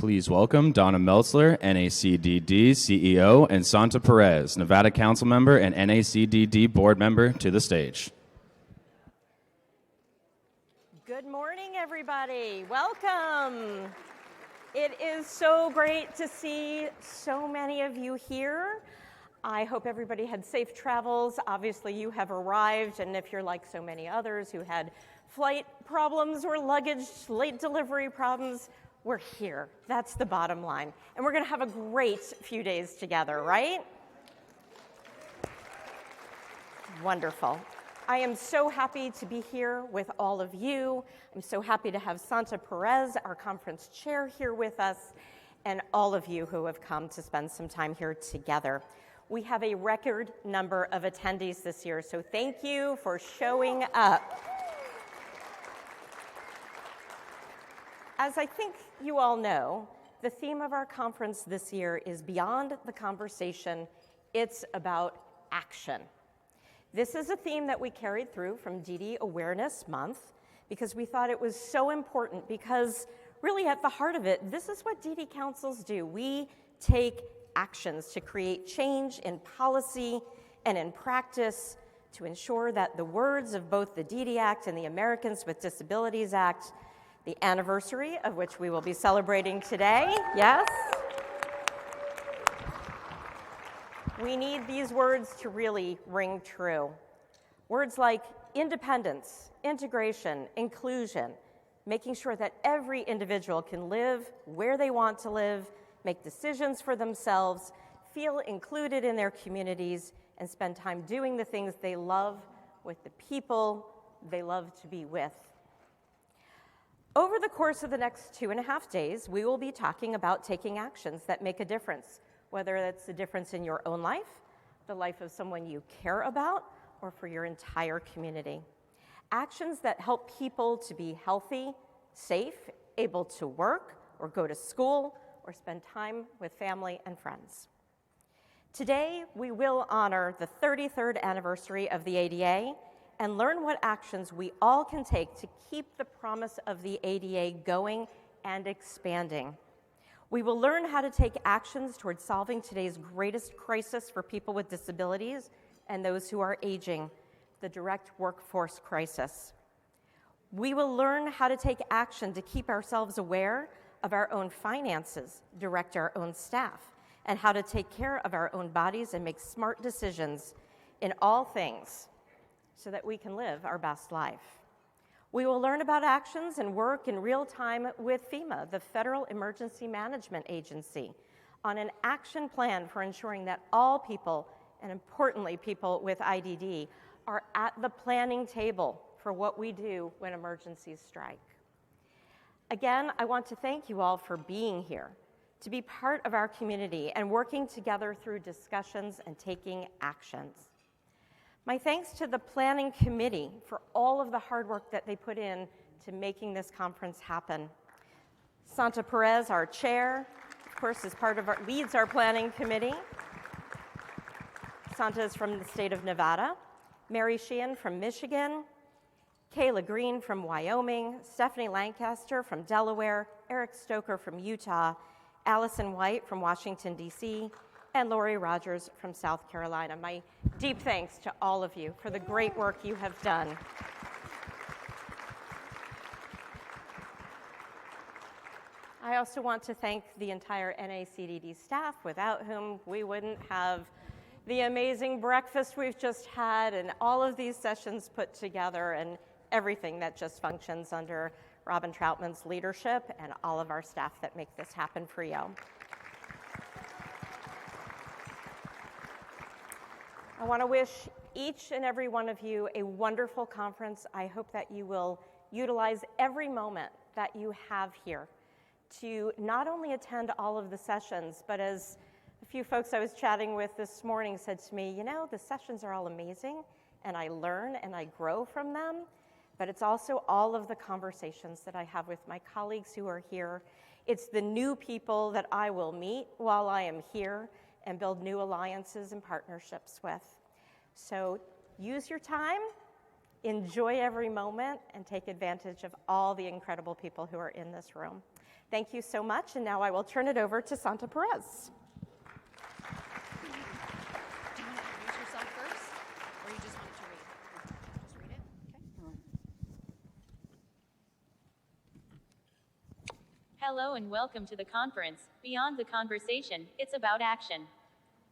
Please welcome Donna Meltzler, NACDD CEO, and Santa Perez, Nevada Council Member and NACDD Board Member, to the stage. Good morning, everybody. Welcome. It is so great to see so many of you here. I hope everybody had safe travels. Obviously, you have arrived, and if you're like so many others who had flight problems or luggage, late delivery problems, we're here. That's the bottom line. And we're going to have a great few days together, right? Wonderful. I am so happy to be here with all of you. I'm so happy to have Santa Perez, our conference chair, here with us, and all of you who have come to spend some time here together. We have a record number of attendees this year, so thank you for showing up. As I think you all know, the theme of our conference this year is Beyond the Conversation, It's About Action. This is a theme that we carried through from DD Awareness Month because we thought it was so important, because really at the heart of it, this is what DD councils do. We take actions to create change in policy and in practice to ensure that the words of both the DD Act and the Americans with Disabilities Act, the anniversary of which we will be celebrating today, yes? We need these words to really ring true. Words like independence, integration, inclusion, making sure that every individual can live where they want to live, make decisions for themselves, feel included in their communities, and spend time doing the things they love with the people they love to be with. Over the course of the next 2.5 days, we will be talking about taking actions that make a difference, whether that's a difference in your own life, the life of someone you care about, or for your entire community. Actions that help people to be healthy, safe, able to work or go to school or spend time with family and friends. Today, we will honor the 33rd anniversary of the ADA and learn what actions we all can take to keep the promise of the ADA going and expanding. We will learn how to take actions towards solving today's greatest crisis for people with disabilities and those who are aging, the direct workforce crisis. We will learn how to take action to keep ourselves aware of our own finances, direct our own staff, and how to take care of our own bodies and make smart decisions in all things so that we can live our best life. We will learn about actions and work in real time with FEMA, the Federal Emergency Management Agency, on an action plan for ensuring that all people, and importantly people with IDD, are at the planning table for what we do when emergencies strike. Again, I want to thank you all for being here, to be part of our community and working together through discussions and taking actions. My thanks to the planning committee for all of the hard work that they put in to making this conference happen. Santa Perez, our chair, of course, leads our planning committee. Santa is from the state of Nevada. Mary Sheehan from Michigan. Kayla Green from Wyoming. Stephanie Lancaster from Delaware. Eric Stoker from Utah. Allison White from Washington, D.C., and Lori Rogers from South Carolina. My deep thanks to all of you for the great work you have done. I also want to thank the entire NACDD staff, without whom we wouldn't have the amazing breakfast we've just had and all of these sessions put together and everything that just functions under Robin Troutman's leadership and all of our staff that make this happen for you. I want to wish each and every one of you a wonderful conference. I hope that you will utilize every moment that you have here to not only attend all of the sessions, but as a few folks I was chatting with this morning said to me, you know, the sessions are all amazing, and I learn and I grow from them, but it's also all of the conversations that I have with my colleagues who are here. It's the new people that I will meet while I am here and build new alliances and partnerships with. So use your time, enjoy every moment, and take advantage of all the incredible people who are in this room. Thank you so much, and now I will turn it over to Santa Perez. Do you want to introduce yourself first, or you just wanted to read? Just read it? Okay. Hello and welcome to the conference, Beyond the Conversation, It's About Action.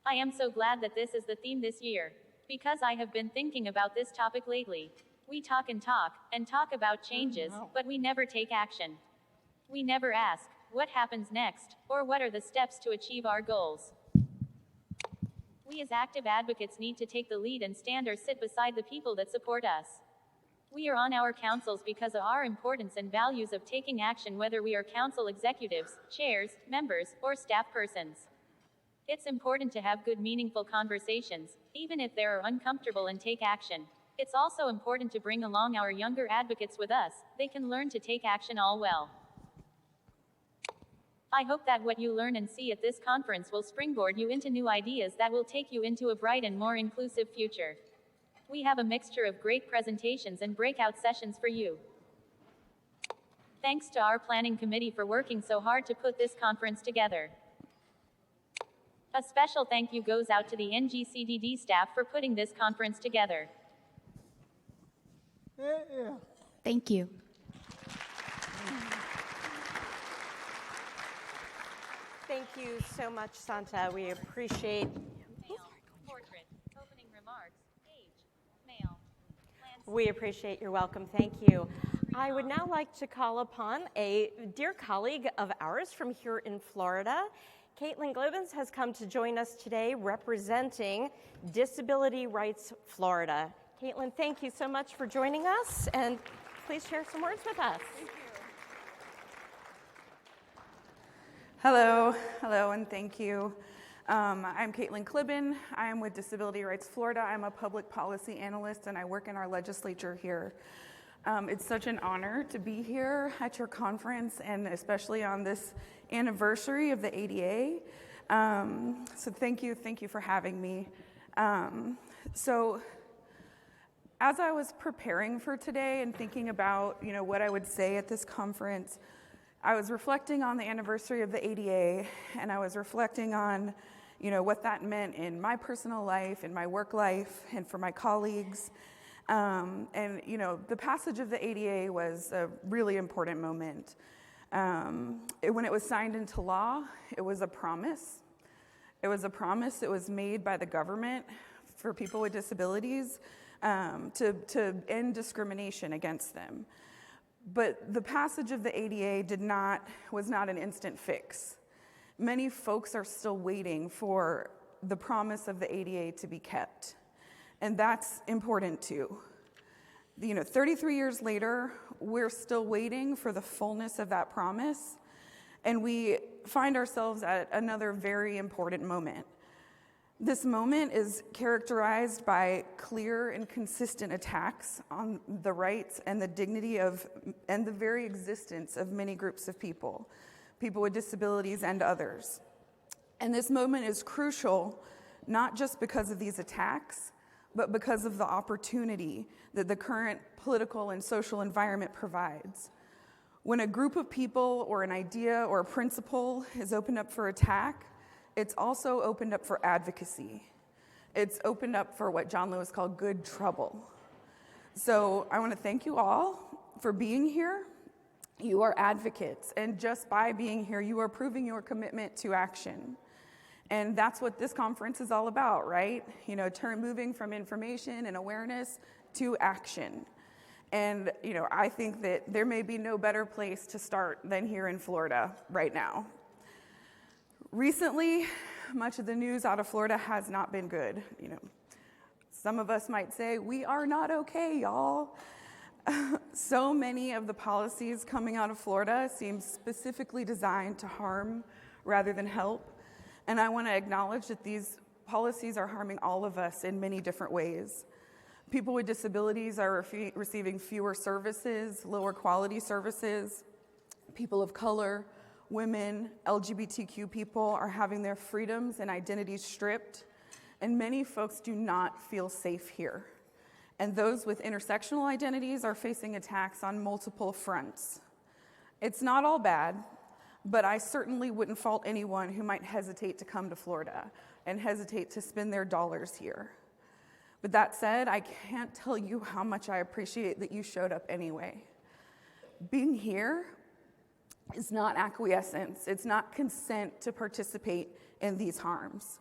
I am so glad that this is the theme this year, because I have been thinking about this topic lately. We talk and talk about changes, but we never take action. We never ask, what happens next, or what are the steps to achieve our goals? We as active advocates need to take the lead and stand or sit beside the people that support us. We are on our councils because of our importance and values of taking action, whether we are council executives, chairs, members, or staff persons. It's important to have good, meaningful conversations, even if they are uncomfortable, and take action. It's also important to bring along our younger advocates with us. They can learn to take action all well. I hope that what you learn and see at this conference will springboard you into new ideas that will take you into a bright and more inclusive future. We have a mixture of great presentations and breakout sessions for you. Thanks to our planning committee for working so hard to put this conference together. A special thank you goes out to the NACDD staff for putting this conference together. Thank you. Thank you so much, Santa. We appreciate. Male, portrait, opening remarks, age, male. We appreciate your welcome. Thank you. I would now like to call upon a dear colleague of ours from here in Florida. Caitlin Globens has come to join us today representing Disability Rights Florida. Caitlin, thank you so much for joining us, and please share some words with us. Hello, and thank you. I'm Caitlin Klibben. I'm with Disability Rights Florida. I'm a public policy analyst, and I work in our legislature here. It's such an honor to be here at your conference, and especially on this anniversary of the ADA. So thank you for having me. So as I was preparing for today and thinking about, what I would say at this conference, I was reflecting on the anniversary of the ADA, and I was reflecting on, what that meant in my personal life, in my work life, and for my colleagues. And the passage of the ADA was a really important moment. When it was signed into law, it was a promise. It was a promise that was made by the government for people with disabilities to end discrimination against them. But the passage of the ADA was not an instant fix. Many folks are still waiting for the promise of the ADA to be kept. And that's important too. 33 years later, we're still waiting for the fullness of that promise. And we find ourselves at another very important moment. This moment is characterized by clear and consistent attacks on the rights and the dignity and the very existence of many groups of people with disabilities and others. And this moment is crucial, not just because of these attacks, but because of the opportunity that the current political and social environment provides. When a group of people or an idea or a principle is opened up for attack, it's also opened up for advocacy. It's opened up for what John Lewis called good trouble. So I want to thank you all for being here. You are advocates, and just by being here, you are proving your commitment to action. And that's what this conference is all about, right? Moving from information and awareness to action. And, I think that there may be no better place to start than here in Florida right now. Recently, much of the news out of Florida has not been good. Some of us might say, we are not okay, y'all. So many of the policies coming out of Florida seem specifically designed to harm rather than help. And I want to acknowledge that these policies are harming all of us in many different ways. People with disabilities are receiving fewer services, lower quality services. People of color, women, LGBTQ people are having their freedoms and identities stripped, and many folks do not feel safe here. And those with intersectional identities are facing attacks on multiple fronts. It's not all bad. but I certainly wouldn't fault anyone who might hesitate to come to Florida and hesitate to spend their dollars here. But that said, I can't tell you how much I appreciate that you showed up anyway. Being here is not acquiescence. It's not consent to participate in these harms.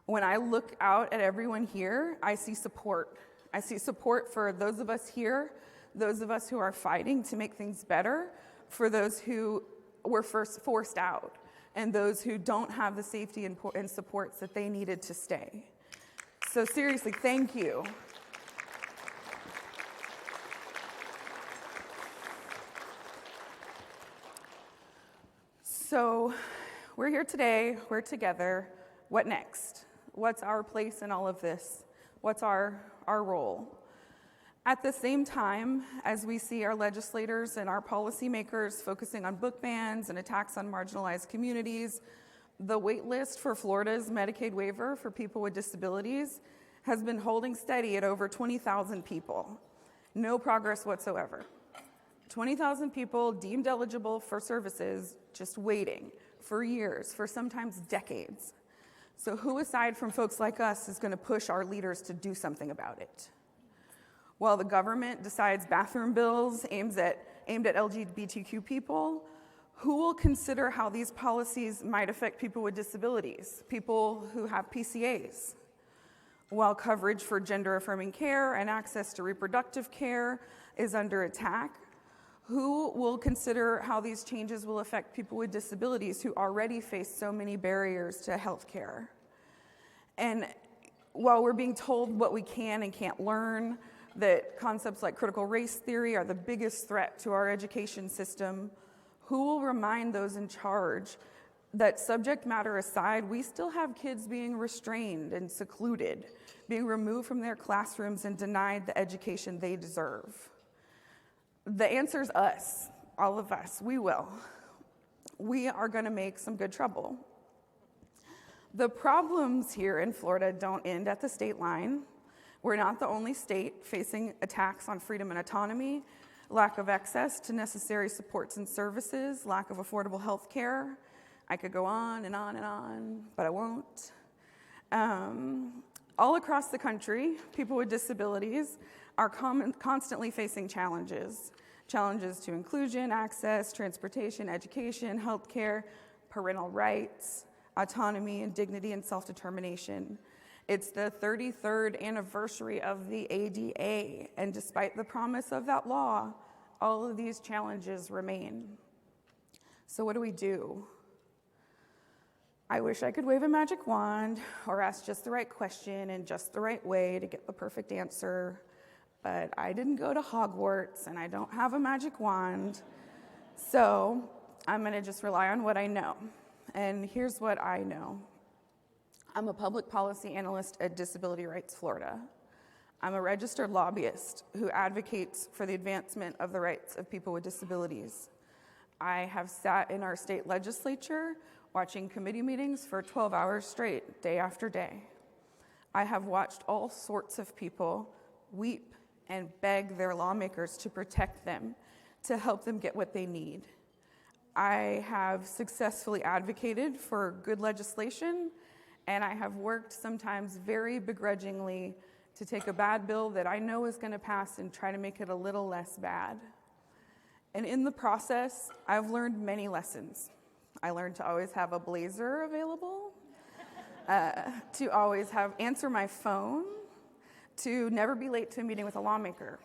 When I look out at everyone here, I see support. I see support for those of us here, those of us who are fighting to make things better, for those who were first forced out, and those who don't have the safety and supports that they needed to stay. So seriously, thank you. So we're here today, we're together. What next? What's our place in all of this? What's our role? At the same time, as we see our legislators and our policymakers focusing on book bans and attacks on marginalized communities, the wait list for Florida's Medicaid waiver for people with disabilities has been holding steady at over 20,000 people. No progress whatsoever. 20,000 people deemed eligible for services, just waiting for years, for sometimes decades. So who, aside from folks like us, is going to push our leaders to do something about it? While the government decides bathroom bills aimed at LGBTQ people, who will consider how these policies might affect people with disabilities, people who have PCAs? While coverage for gender-affirming care and access to reproductive care is under attack, who will consider how these changes will affect people with disabilities who already face so many barriers to health care? And while we're being told what we can and can't learn, that concepts like critical race theory are the biggest threat to our education system, who will remind those in charge that, subject matter aside, we still have kids being restrained and secluded, being removed from their classrooms and denied the education they deserve? The answer is us, all of us. We will. We are going to make some good trouble. The problems here in Florida don't end at the state line. We're not the only state facing attacks on freedom and autonomy, lack of access to necessary supports and services, lack of affordable health care. I could go on and on and on, but I won't. All across the country, people with disabilities are constantly facing challenges to inclusion, access, transportation, education, healthcare, parental rights, autonomy, and dignity and self-determination. It's the 33rd anniversary of the ADA, and despite the promise of that law, all of these challenges remain. So what do we do? I wish I could wave a magic wand or ask just the right question in just the right way to get the perfect answer, but I didn't go to Hogwarts and I don't have a magic wand, so I'm going to just rely on what I know. And here's what I know. I'm a public policy analyst at Disability Rights Florida. I'm a registered lobbyist who advocates for the advancement of the rights of people with disabilities. I have sat in our state legislature watching committee meetings for 12 hours straight, day after day. I have watched all sorts of people weep and beg their lawmakers to protect them, to help them get what they need. I have successfully advocated for good legislation, and I have worked sometimes very begrudgingly to take a bad bill that I know is going to pass and try to make it a little less bad. And in the process, I've learned many lessons. I learned to always have a blazer available, to always answer my phone, to never be late to a meeting with a lawmaker,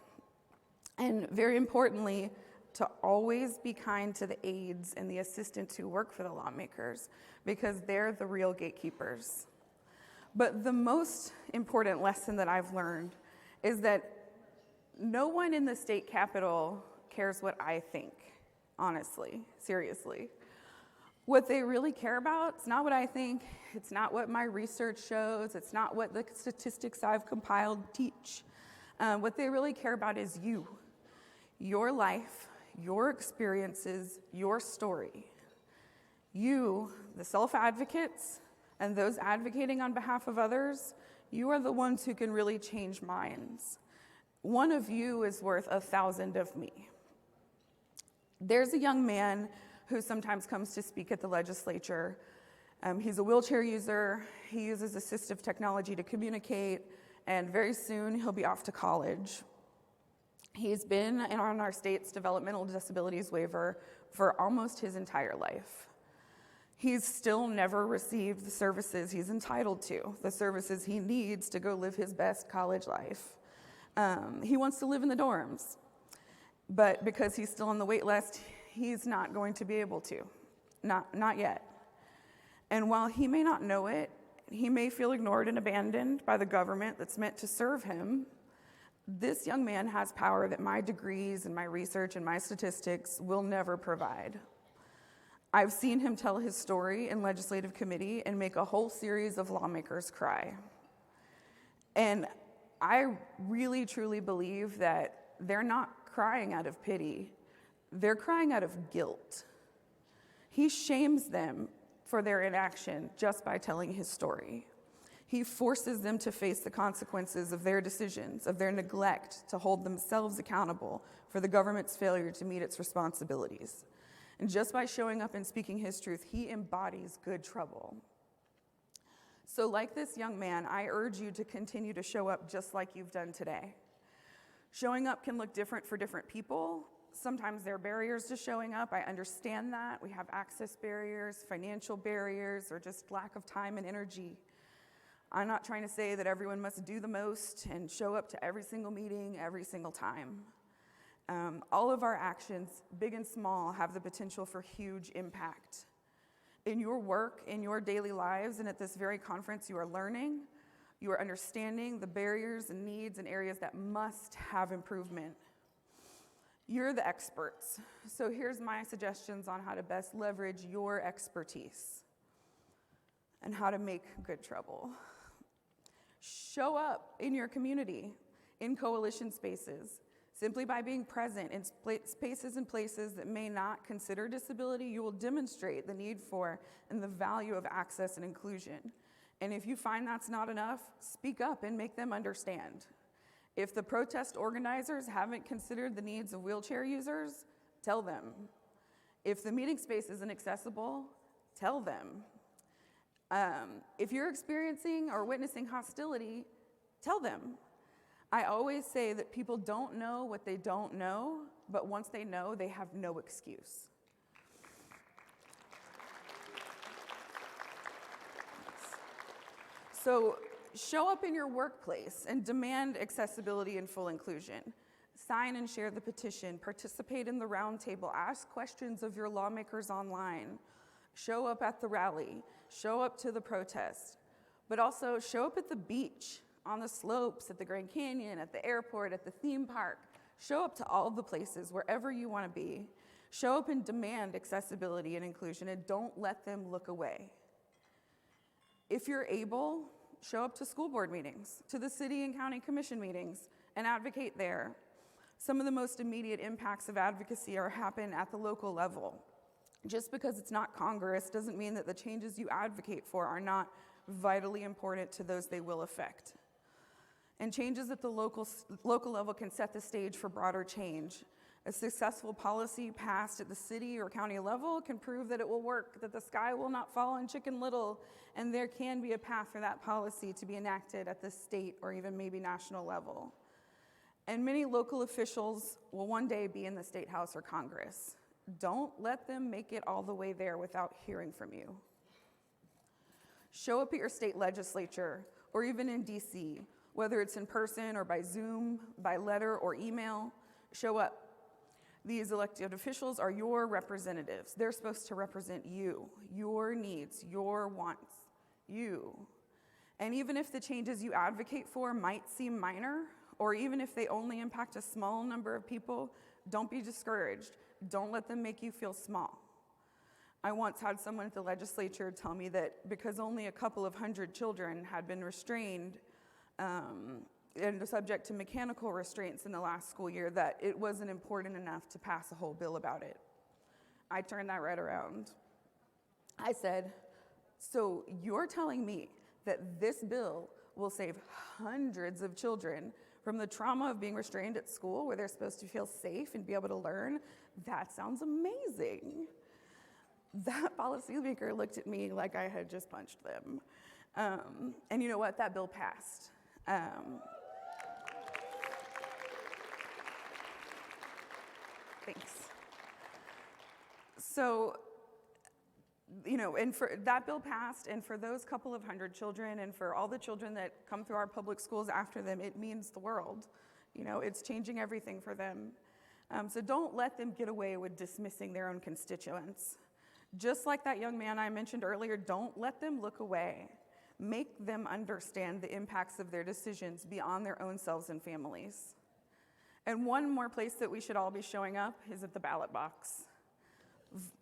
and very importantly, to always be kind to the aides and the assistants who work for the lawmakers, because they're the real gatekeepers. But the most important lesson that I've learned is that no one in the state capitol cares what I think, honestly, seriously. What they really care about, it's not what I think, it's not what my research shows, it's not what the statistics I've compiled teach. What they really care about is you, your life, your experiences, your story. You, the self-advocates, and those advocating on behalf of others, you are the ones who can really change minds. One of you is worth 1,000 of me. There's a young man who sometimes comes to speak at the legislature. He's a wheelchair user. He uses assistive technology to communicate, and very soon he'll be off to college. He's been on our state's developmental disabilities waiver for almost his entire life. He's still never received the services he's entitled to, the services he needs to go live his best college life. He wants to live in the dorms, but because he's still on the wait list, he's not going to be able to, not yet. And while he may not know it, he may feel ignored and abandoned by the government that's meant to serve him. This young man has power that my degrees and my research and my statistics will never provide. I've seen him tell his story in legislative committee and make a whole series of lawmakers cry. And I really, truly believe that they're not crying out of pity. They're crying out of guilt. He shames them for their inaction just by telling his story. He forces them to face the consequences of their decisions, of their neglect to hold themselves accountable for the government's failure to meet its responsibilities. And just by showing up and speaking his truth, he embodies good trouble. So like this young man, I urge you to continue to show up just like you've done today. Showing up can look different for different people. Sometimes there are barriers to showing up. I understand that. We have access barriers, financial barriers, or just lack of time and energy. I'm not trying to say that everyone must do the most and show up to every single meeting every single time. All of our actions, big and small, have the potential for huge impact. In your work, in your daily lives, and at this very conference, you are learning, you are understanding the barriers and needs and areas that must have improvement. You're the experts. So here's my suggestions on how to best leverage your expertise and how to make good trouble. Show up in your community, in coalition spaces. Simply by being present in spaces and places that may not consider disability, you will demonstrate the need for and the value of access and inclusion. And if you find that's not enough, speak up and make them understand. If the protest organizers haven't considered the needs of wheelchair users, tell them. If the meeting space isn't accessible, tell them. If you're experiencing or witnessing hostility, tell them. I always say that people don't know what they don't know, but once they know, they have no excuse. So show up in your workplace and demand accessibility and full inclusion. Sign and share the petition, participate in the roundtable, ask questions of your lawmakers online, show up at the rally, show up to the protest, but also show up at the beach, on the slopes, at the Grand Canyon, at the airport, at the theme park. Show up to all the places, wherever you want to be. Show up and demand accessibility and inclusion, and don't let them look away. If you're able, show up to school board meetings, to the city and county commission meetings, and advocate there. Some of the most immediate impacts of advocacy happen at the local level. Just because it's not Congress doesn't mean that the changes you advocate for are not vitally important to those they will affect. And changes at the local level can set the stage for broader change. A successful policy passed at the city or county level can prove that it will work, that the sky will not fall on Chicken Little, and there can be a path for that policy to be enacted at the state or even maybe national level. And many local officials will one day be in the State House or Congress. Don't let them make it all the way there without hearing from you. Show up at your state legislature or even in DC. Whether it's in person or by Zoom, by letter or email, show up. These elected officials are your representatives. They're supposed to represent you, your needs, your wants, you. And even if the changes you advocate for might seem minor, or even if they only impact a small number of people, don't be discouraged. Don't let them make you feel small. I once had someone at the legislature tell me that because only a couple of hundred children had been restrained and subject to mechanical restraints in the last school year, that it wasn't important enough to pass a whole bill about it. I turned that right around. I said, so you're telling me that this bill will save hundreds of children from the trauma of being restrained at school where they're supposed to feel safe and be able to learn? That sounds amazing. That policymaker looked at me like I had just punched them. And you know what? That bill passed. Thanks. So, and for that bill passed, and for those couple of hundred children, and for all the children that come through our public schools after them, it means the world. It's changing everything for them. So don't let them get away with dismissing their own constituents. Just like that young man I mentioned earlier, don't let them look away. Make them understand the impacts of their decisions beyond their own selves and families. And one more place that we should all be showing up is at the ballot box.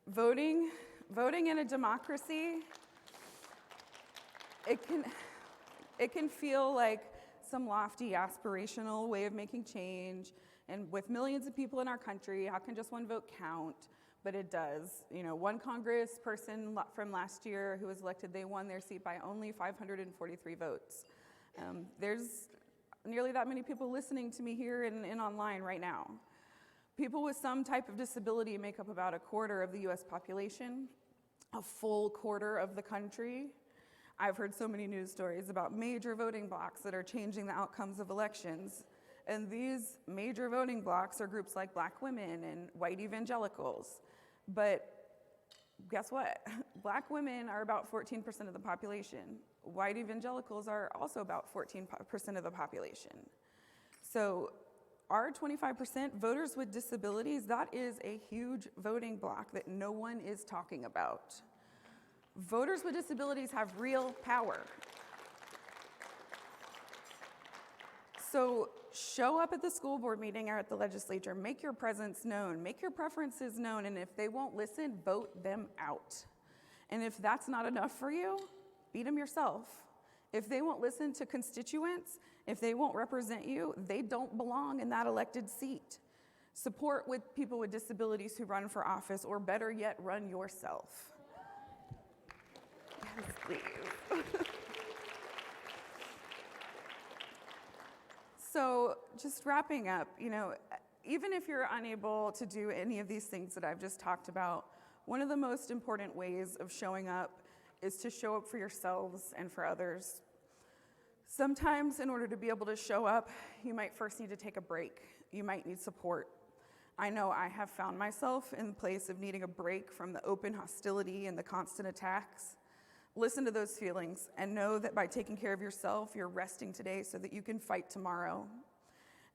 Voting in a democracy, it can feel like some lofty, aspirational way of making change. And with millions of people in our country, how can just one vote count? But it does. One congressperson from last year who was elected, they won their seat by only 543 votes. There's nearly that many people listening to me here and online right now. People with some type of disability make up about a quarter of the US population, a full quarter of the country. I've heard so many news stories about major voting blocs that are changing the outcomes of elections. And these major voting blocs are groups like Black women and white evangelicals. But guess what? Black women are about 14% of the population. White evangelicals are also about 14% of the population. So our 25% voters with disabilities, that is a huge voting bloc that no one is talking about. Voters with disabilities have real power. So show up at the school board meeting or at the legislature, make your presence known, make your preferences known, and if they won't listen, vote them out. And if that's not enough for you, beat them yourself. If they won't listen to constituents, if they won't represent you, they don't belong in that elected seat. Support with people with disabilities who run for office, or better yet, run yourself. Yes, please. So just wrapping up, even if you're unable to do any of these things that I've just talked about, one of the most important ways of showing up is to show up for yourselves and for others. Sometimes in order to be able to show up, you might first need to take a break. You might need support. I know I have found myself in the place of needing a break from the open hostility and the constant attacks. Listen to those feelings and know that by taking care of yourself, you're resting today so that you can fight tomorrow.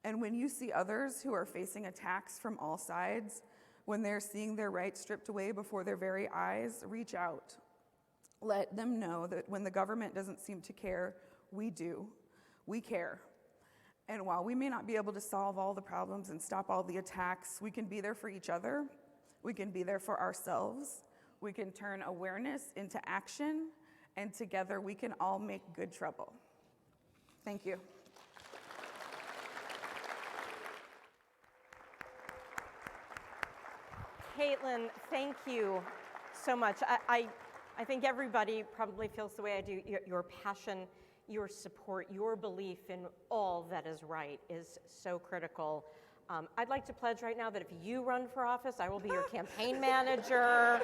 And when you see others who are facing attacks from all sides, when they're seeing their rights stripped away before their very eyes, reach out. Let them know that when the government doesn't seem to care, we do. We care. And while we may not be able to solve all the problems and stop all the attacks, we can be there for each other. We can be there for ourselves. We can turn awareness into action, and together we can all make good trouble. Thank you. Caitlin, thank you so much. I think everybody probably feels the way I do. Your passion, your support, your belief in all that is right is so critical. I'd like to pledge right now that if you run for office, I will be your campaign manager.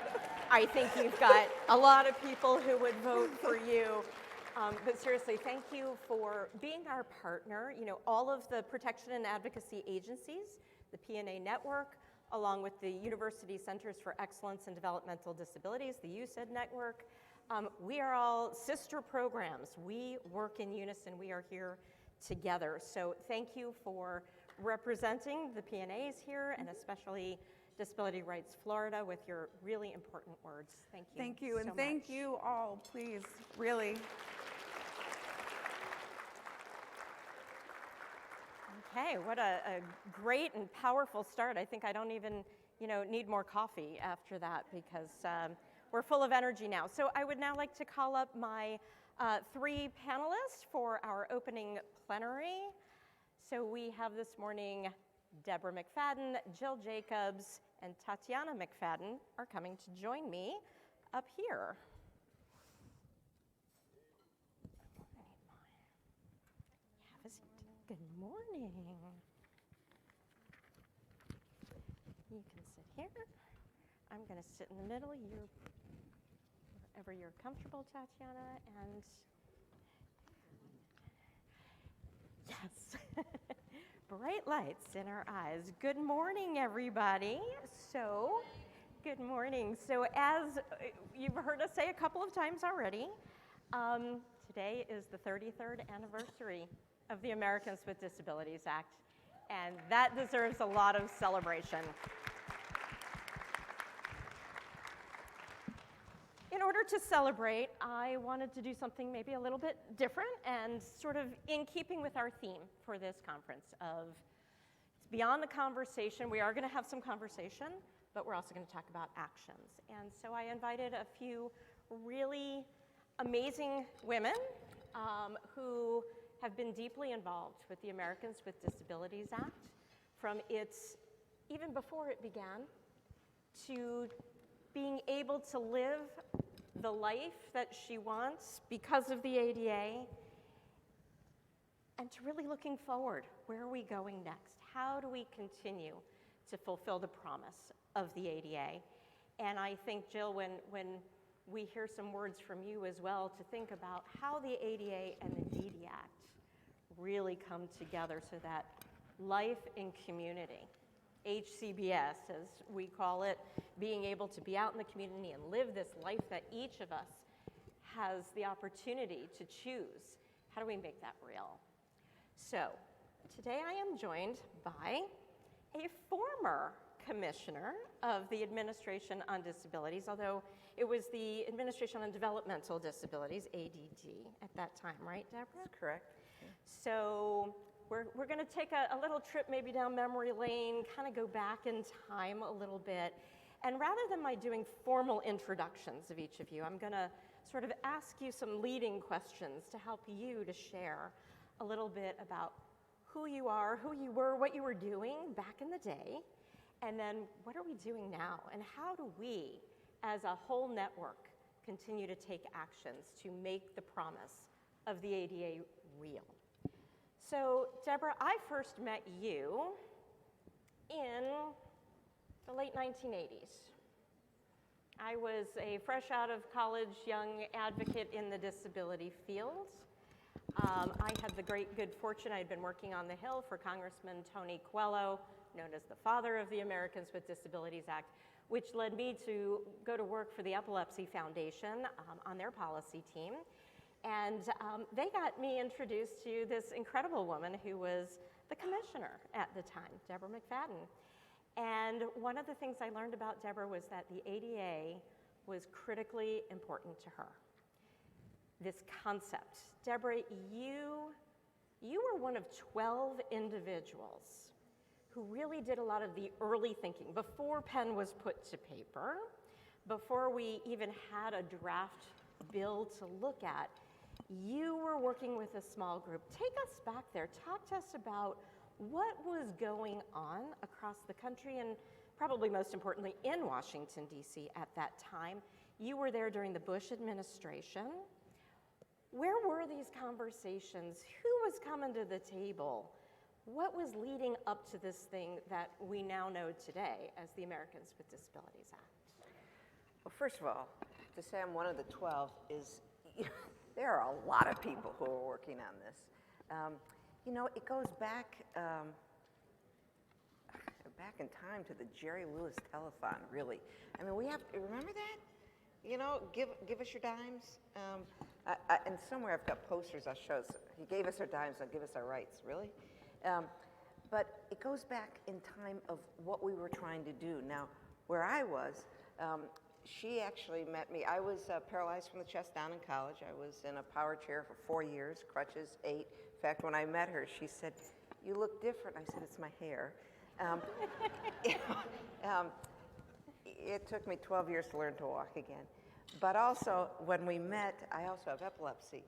I think you've got a lot of people who would vote for you. But seriously, thank you for being our partner. All of the protection and advocacy agencies, the PNA network, along with the University Centers for Excellence in Developmental Disabilities, the UCED network, we are all sister programs. We work in unison. We are here together. So thank you for representing the PNAs here, and especially Disability Rights Florida, with your really important words. Thank you. Thank you, and so thank much. you all, please, really. Okay, what a great and powerful start. I think I don't even, need more coffee after that, because we're full of energy now. So I would now like to call up my three panelists for our opening plenary. So we have this morning Deborah McFadden, Jill Jacobs, and Tatyana Mc Fadden are coming to join me up here. Have a seat. Good morning. You can sit here. I'm going to sit in the middle. You're wherever you're comfortable, Tatyana, and yes, bright lights in our eyes. Good morning, everybody. So, good morning. So, as you've heard us say a couple of times already, today is the 33rd anniversary of the Americans with Disabilities Act, and that deserves a lot of celebration. In order to celebrate, I wanted to do something maybe a little bit different and sort of in keeping with our theme for this conference of it's beyond the conversation. We are going to have some conversation, but we're also going to talk about actions. And so I invited a few really amazing women who have been deeply involved with the Americans with Disabilities Act from its, even before it began, to being able to live the life that she wants because of the ADA, and to really looking forward. Where are we going next? How do we continue to fulfill the promise of the ADA? And I think, Jill, when we hear some words from you as well, to think about how the ADA and the NACDD Act really come together so that life in community, HCBS, as we call it, being able to be out in the community and live this life that each of us has the opportunity to choose. How do we make that real? So, today I am joined by a former commissioner of the Administration on Disabilities, although it was the Administration on Developmental Disabilities, ADD, at that time, right, Deborah? That's correct. So, we're going to take a little trip maybe down memory lane, kind of go back in time a little bit. And rather than my doing formal introductions of each of you, I'm going to sort of ask you some leading questions to help you to share a little bit about who you are, who you were, what you were doing back in the day, and then what are we doing now? And how do we, as a whole network, continue to take actions to make the promise of the ADA real? So, Deborah, I first met you in the late 1980s. I was a fresh out of college young advocate in the disability field. I had the great good fortune, I had been working on the Hill for Congressman Tony Coelho, known as the father of the Americans with Disabilities Act, which led me to go to work for the Epilepsy Foundation on their policy team. And they got me introduced to this incredible woman who was the commissioner at the time, Deborah McFadden. And one of the things I learned about Deborah was that the ADA was critically important to her. This concept. Deborah, you were one of 12 individuals who really did a lot of the early thinking before pen was put to paper, before we even had a draft bill to look at. You were working with a small group. Take us back there. Talk to us about what was going on across the country and probably most importantly in Washington, D.C. at that time. You were there during the Bush administration. Where were these conversations? Who was coming to the table? What was leading up to this thing that we now know today as the Americans with Disabilities Act? Well, first of all, to say I'm one of the 12 is, there are a lot of people who are working on this. You know, it goes back in time to the Jerry Lewis telethon, really. I mean, we have to remember that. You know, give us your dimes. And somewhere I've got posters I'll show. So he gave us our dimes, I'll give us our rights, really. But it goes back in time of what we were trying to do. Now, where I was, she actually met me. I was paralyzed from the chest down in college. I was in a power chair for 4 years, crutches 8. In fact, when I met her, she said, "You look different." I said, "It's my hair." It took me 12 years to learn to walk again. But also, when we met, I also have epilepsy.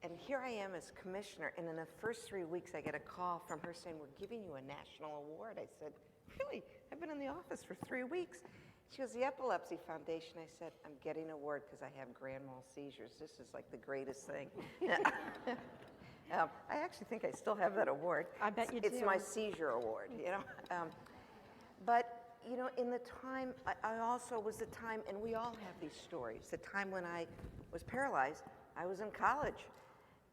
And here I am as commissioner, and in the first 3 weeks, I get a call from her saying, "We're giving you a national award." I said, "Really? I've been in the office for 3 weeks." She goes, "The Epilepsy Foundation." I said, "I'm getting an award because I have grand mal seizures. This is like the greatest thing." I actually think I still have that award. I bet you do. It's my seizure award, you know. But, you know, in the time, I also was the time, and we all have these stories, the time when I was paralyzed, I was in college.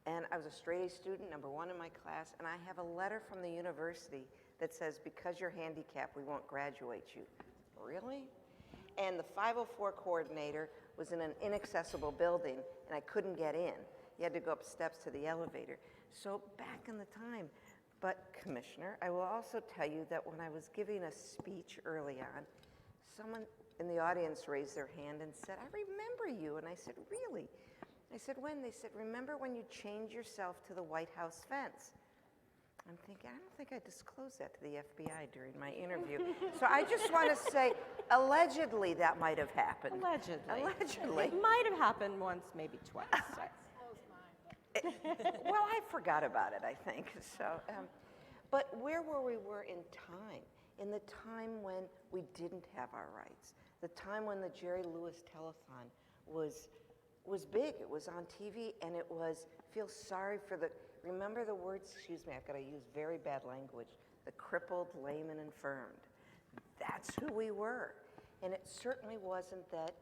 And I was a straight A student, #1 in my class, and I have a letter from the university that says, because you're handicapped, we won't graduate you. Really? And the 504 coordinator was in an inaccessible building, and I couldn't get in. You had to go up steps to the elevator. So back in the time, but Commissioner, I will also tell you that when I was giving a speech early on, someone in the audience raised their hand and said, I remember you. And I said, really? I said, when? They said, remember when you changed yourself to the White House fence? I'm thinking, I don't think I disclosed that to the FBI during my interview. So I just want to say, allegedly that might have happened. Allegedly. Allegedly. It might have happened once, maybe twice. Well, I forgot about it, I think. So, but where were we in time? In the time when we didn't have our rights. The time when the Jerry Lewis telethon was big. It was on TV, and it was, feel sorry for the, remember the words, excuse me, I've got to use very bad language, the crippled, lame, and infirmed. That's who we were. And it certainly wasn't that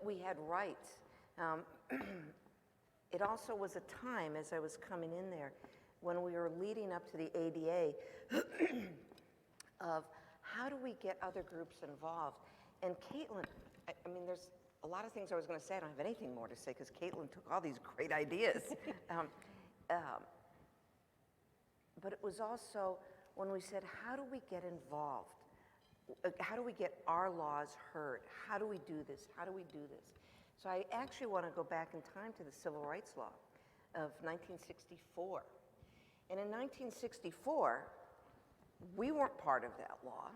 we had rights. It also was a time, as I was coming in there, when we were leading up to the ADA, of how do we get other groups involved? And Caitlin, I mean, there's a lot of things I was going to say. I don't have anything more to say because Caitlin took all these great ideas. But it was also when we said, how do we get involved? How do we get our laws heard? How do we do this? How do we do this? So I actually want to go back in time to the Civil Rights Law of 1964. And in 1964, we weren't part of that law.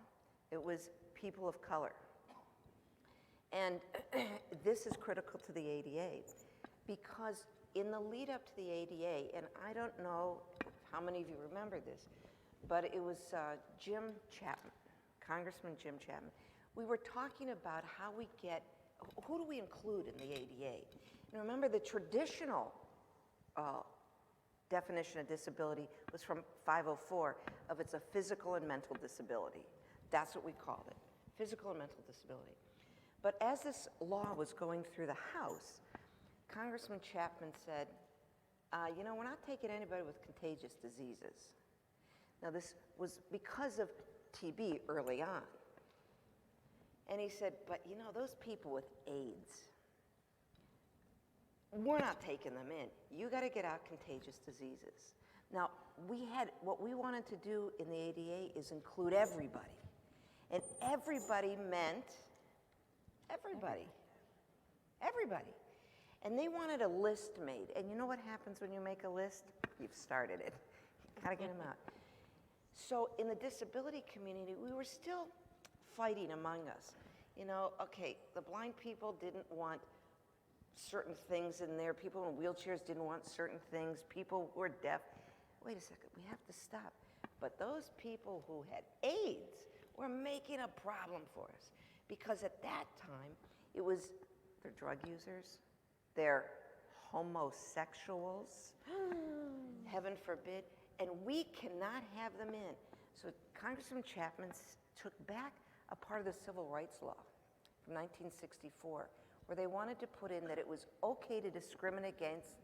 It was people of color. And this is critical to the ADA because in the lead up to the ADA, and I don't know how many of you remember this, but it was Jim Chapman, Congressman Jim Chapman. We were talking about how we get, who do we include in the ADA? And remember, the traditional definition of disability was from 504, of it's a physical and mental disability. That's what we called it, physical and mental disability. But as this law was going through the House, Congressman Chapman said, you know, we're not taking anybody with contagious diseases. Now, this was because of TB early on. And he said, but you know, those people with AIDS, we're not taking them in. You got to get out contagious diseases. Now, what we wanted to do in the ADA is include everybody. And everybody meant everybody. Everybody. And they wanted a list made. And you know what happens when you make a list? You've started it. You got to get them out. So in the disability community, we were still fighting among us. You know, okay, the blind people didn't want certain things in there. People in wheelchairs didn't want certain things. People who were deaf. Wait a second, we have to stop. But those people who had AIDS were making a problem for us. Because at that time, it was, they're drug users, they're homosexuals, heaven forbid, and we cannot have them in. So Congressman Chapman took back a part of the Civil Rights Law from 1964, where they wanted to put in that it was okay to discriminate against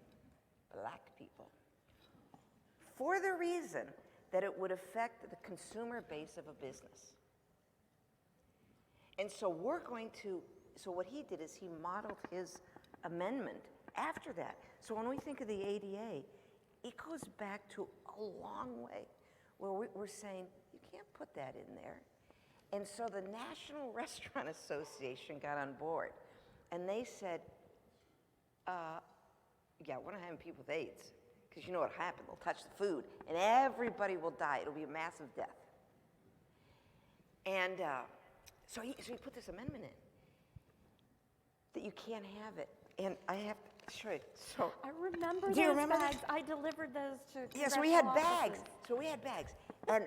black people for the reason that it would affect the consumer base of a business. And so so what he did is he modeled his amendment after that. So when we think of the ADA, it goes back to a long way where we're saying, you can't put that in there. And so the National Restaurant Association got on board, and they said, yeah, we're not having people with AIDS, because you know what happened. They'll touch the food, and everybody will die. It'll be a massive death. And so he put this amendment in, that you can't have it. And I have to show you. So, I remember do you those remember bags. that? I delivered those to Yeah, so we had congressional bags. offices. So we had bags. And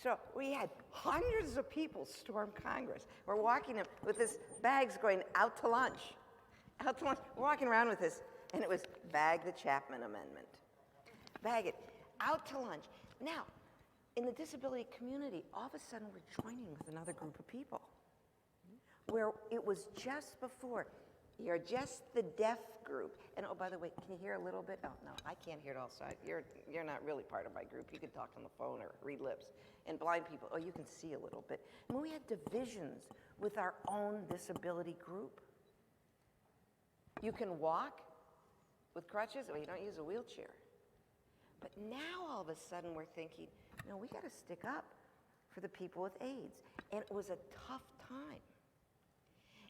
so we had hundreds of people storm Congress. We're walking with this bags going out to lunch. Out to lunch. We're walking around with this, and it was bag the Chapman Amendment. Bag it. Out to lunch. Now, in the disability community, all of a sudden we're joining with another group of people. Where it was just before, you're just the deaf group. And oh, by the way, can you hear a little bit? Oh, no, I can't hear it all, so you're not really part of my group. You can talk on the phone or read lips. And blind people, oh, you can see a little bit. And we had divisions with our own disability group. You can walk with crutches, or you don't use a wheelchair. But now all of a sudden we're thinking, no, we got to stick up for the people with AIDS. And it was a tough time.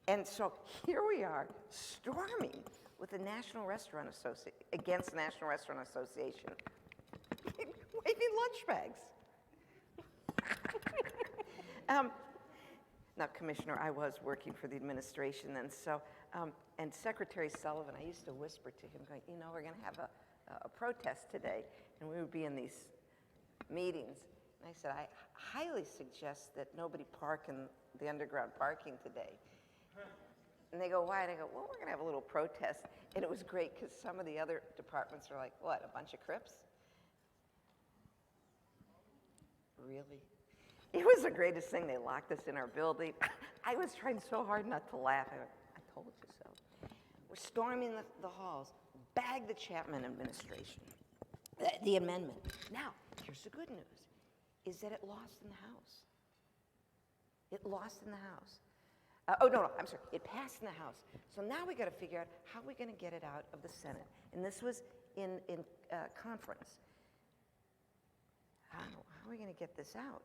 And so here we are, storming with the National Restaurant Association, against the National Restaurant Association, waving lunch bags. Now, Commissioner, I was working for the administration then, so, and Secretary Sullivan, I used to whisper to him, going, you know, we're going to have a protest today, and we would be in these meetings. And I said, I highly suggest that nobody park in the underground parking today. And they go, why? And I go, well, we're going to have a little protest. And it was great because some of the other departments are like, what, a bunch of Crips? Really? It was the greatest thing. They locked us in our building. I was trying so hard not to laugh. I told you so. We're storming the halls. Bag the Chapman administration, the amendment. Now, here's the good news, is that it lost in the House. It lost in the House. I'm sorry, it passed in the House. So now we got to figure out how we're going to get it out of the Senate. And this was in conference. How are we going to get this out?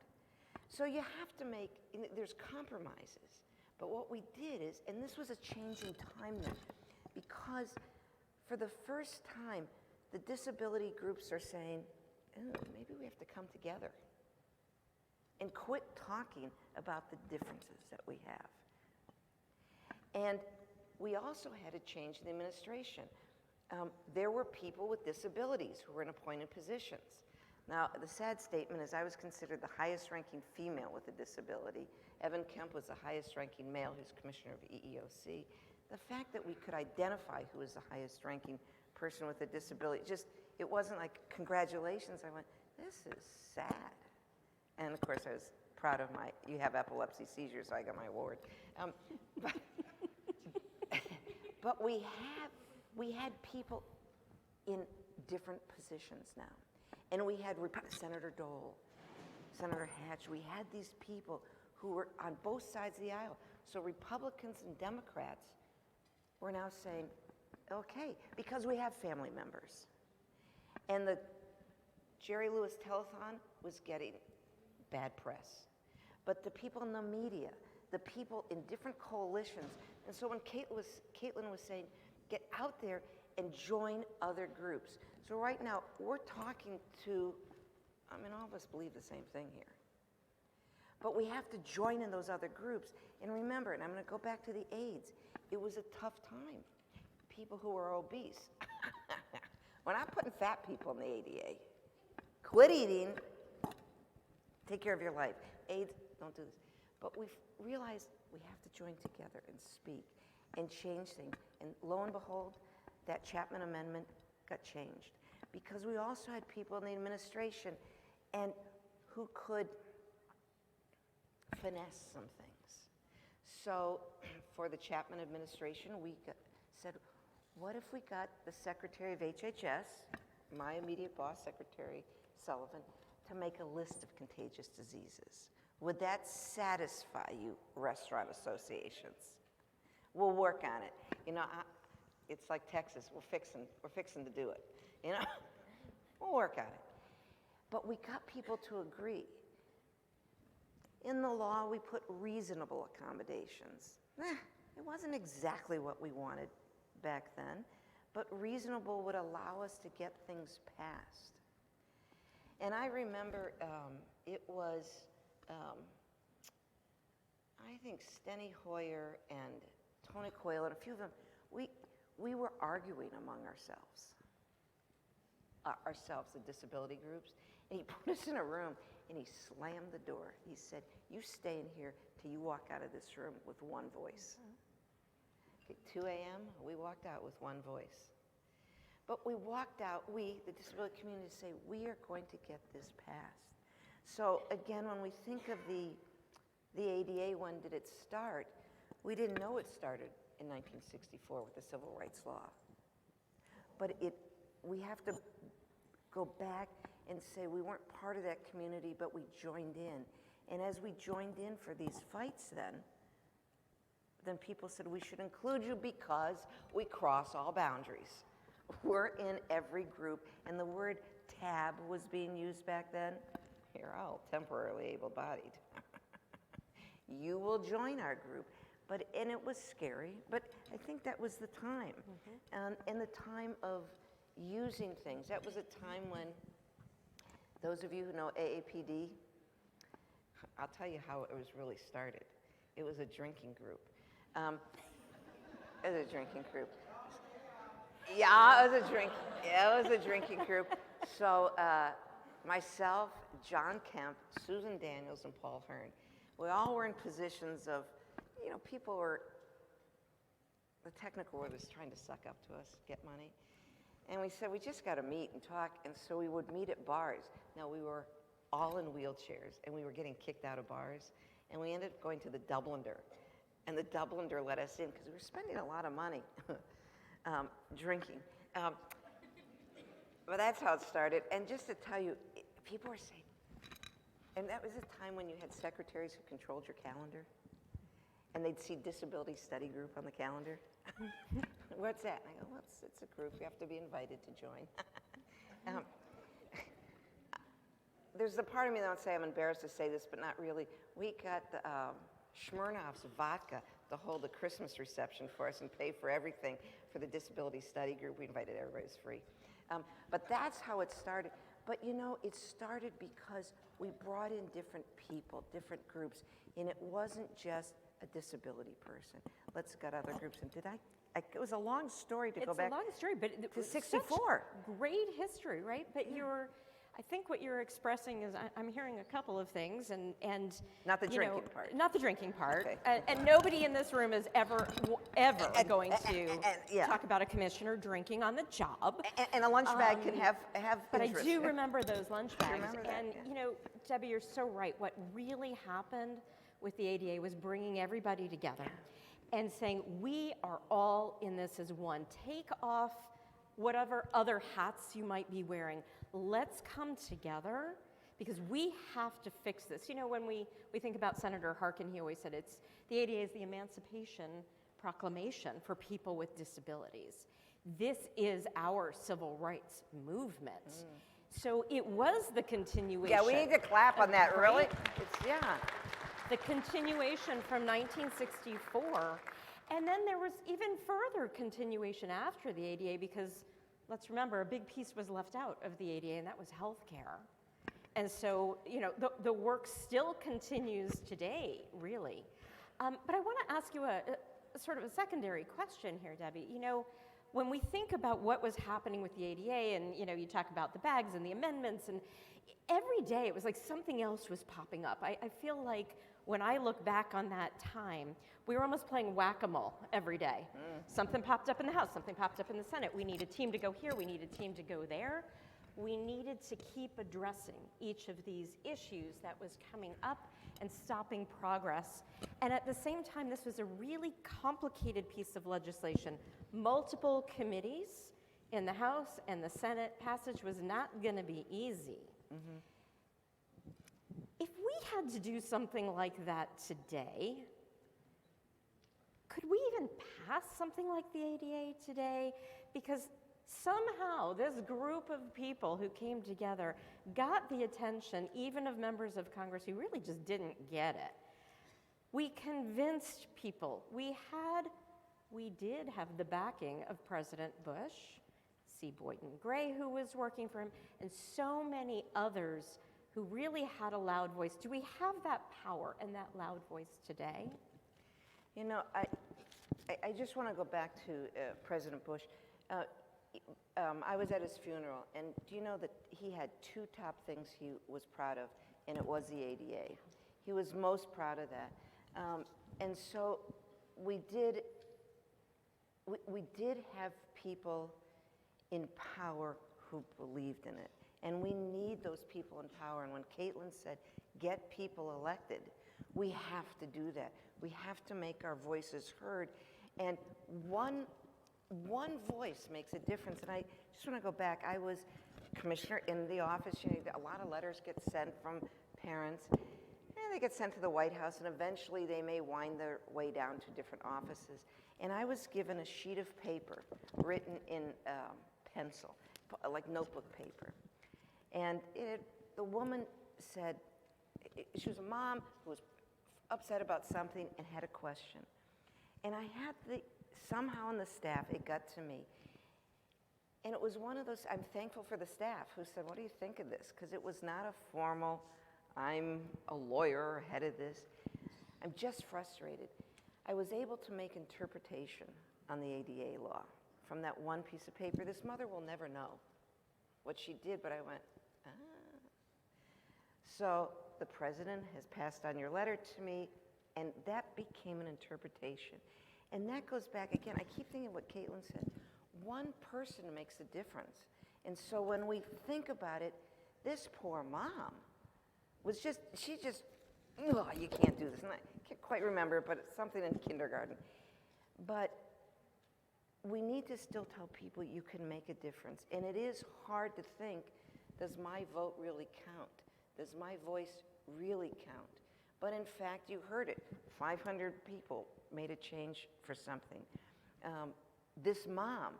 So you have to make, there's compromises. But what we did is, and this was a change in time then, because for the first time, the disability groups are saying, oh, maybe we have to come together and quit talking about the differences that we have. And we also had a change in the administration. There were people with disabilities who were in appointed positions. Now, the sad statement is I was considered the highest ranking female with a disability. Evan Kemp was the highest ranking male who's commissioner of EEOC. The fact that we could identify who was the highest ranking person with a disability, it wasn't like, congratulations. I went, this is sad. And of course, I was proud of you have epilepsy seizures, so I got my award. But we had people in different positions now. And we had Senator Dole, Senator Hatch. We had these people who were on both sides of the aisle. So Republicans and Democrats were now saying, okay, because we have family members. And the Jerry Lewis Telethon was getting bad press. But the people in the media, the people in different coalitions, and so when Caitlin was saying, get out there and join other groups. So right now, we're talking to, all of us believe the same thing here. But we have to join in those other groups. And remember, and I'm going to go back to the AIDS, it was a tough time. People who were obese. We're not putting fat people in the ADA. Quit eating, take care of your life. AIDS, don't do this. But we've realized we have to join together and speak and change things. And lo and behold, that Chapman Amendment got changed. Because we also had people in the administration and who could finesse some things. So for the Chapman administration, we said, what if we got the Secretary of HHS, my immediate boss, Secretary Sullivan, to make a list of contagious diseases? Would that satisfy you, restaurant associations? We'll work on it. It's like Texas. We're fixing to do it. We'll work on it. But we got people to agree. In the law, we put reasonable accommodations. It wasn't exactly what we wanted back then, but reasonable would allow us to get things passed. And I remember it was, I think Steny Hoyer and Tony Coyle and a few of them, we were arguing among ourselves, the disability groups, and he put us in a room and he slammed the door. He said, you stay in here till you walk out of this room with one voice. At 2 a.m., we walked out with one voice. But we walked out, the disability community, say, we are going to get this passed. So again, when we think of the ADA, when did it start? We didn't know it started in 1964 with the Civil Rights Law. But we have to go back and say we weren't part of that community, but we joined in. And as we joined in for these fights then people said we should include you because we cross all boundaries. We're in every group, and the word tab was being used back then. You're all temporarily able-bodied. You will join our group. And it was scary, but I think that was the time. And the time of using things. That was a time when, those of you who know AAPD, I'll tell you how it was really started. It was a drinking group. It was a drinking group. Yeah, it was a drinking group. So myself, John Kemp, Susan Daniels, and Paul Hearn, we all were in positions of, people were, the technical word was trying to suck up to us, get money. And we said, we just got to meet and talk. And so we would meet at bars. Now, we were all in wheelchairs, and we were getting kicked out of bars. And we ended up going to the Dubliner. And the Dubliner let us in because we were spending a lot of money drinking. But that's how it started. And just to tell you, people were saying, and that was a time when you had secretaries who controlled your calendar. And they'd see disability study group on the calendar. What's that? And I go, well, it's a group. You have to be invited to join. There's the part of me that would say, I'm embarrassed to say this, but not really. We got the Smirnoff's vodka to hold a Christmas reception for us and pay for everything for the disability study group. We invited everybody, it was free. But that's how it started. But it started because we brought in different people, different groups, and it wasn't just a disability person. Let's get other groups. And it was a long story to go back. It's a long story, but to 64. Great history, right? But I think what you're expressing is I'm hearing a couple of things, and not the drinking part. Not the drinking part. Okay. And nobody in this room is ever going to talk about a commissioner drinking on the job. And a lunch bag can have But interest. I do remember those lunch bags. Remember that, And Debbie, you're so right. What really happened with the ADA was bringing everybody together and saying, we are all in this as one. Take off whatever other hats you might be wearing. Let's come together because we have to fix this. When we think about Senator Harkin, he always said the ADA is the Emancipation Proclamation for people with disabilities. This is our civil rights movement. So it was the continuation. Yeah, we need to clap on that, really. The continuation from 1964. And then there was even further continuation after the ADA because, let's remember, a big piece was left out of the ADA, and that was health care. And so, the work still continues today, really. But I want to ask you a sort of a secondary question here, Debbie. When we think about what was happening with the ADA, and you talk about the bags and the amendments, and every day it was like something else was popping up. I feel like when I look back on that time, we were almost playing whack-a-mole every day. Something popped up in the House, something popped up in the Senate. We need a team to go here, we need a team to go there. We needed to keep addressing each of these issues that was coming up and stopping progress. And at the same time, this was a really complicated piece of legislation. Multiple committees in the House and the Senate. Passage was not going to be easy. If we had to do something like that today, could we even pass something like the ADA today? Because somehow this group of people who came together got the attention even of members of Congress who really just didn't get it. We convinced people. We did have the backing of President Bush, C. Boynton Gray, who was working for him, and so many others who really had a loud voice. Do we have that power and that loud voice today? I just want to go back to President Bush. I was at his funeral, and do you know that he had two top things he was proud of, and it was the ADA. He was most proud of that. And so we did have people in power who believed in it, and we needed need those people in power. And when Caitlin said, get people elected, we have to do that. We have to make our voices heard. And one voice makes a difference. And I just want to go back. I was commissioner in the office. You know, a lot of letters get sent from parents. And they get sent to the White House, and eventually they may wind their way down to different offices. And I was given a sheet of paper written in pencil, like notebook paper. And the woman said, she was a mom who was upset about something and had a question. And I had somehow in the staff, it got to me. And it was one of those, I'm thankful for the staff who said, what do you think of this? Because it was not a formal, I'm a lawyer, head of this. I'm just frustrated. I was able to make interpretation on the ADA law from that one piece of paper. This mother will never know what she did, but I went, ah. So the president has passed on your letter to me, and that became an interpretation. And that goes back, again, I keep thinking what Caitlin said. One person makes a difference. And so when we think about it, this poor mom was she just, oh, you can't do this. And I can't quite remember, but it's something in kindergarten. But we need to still tell people you can make a difference. And it is hard to think, does my vote really count? Does my voice really count? But in fact, you heard it. 500 people made a change for something. This mom,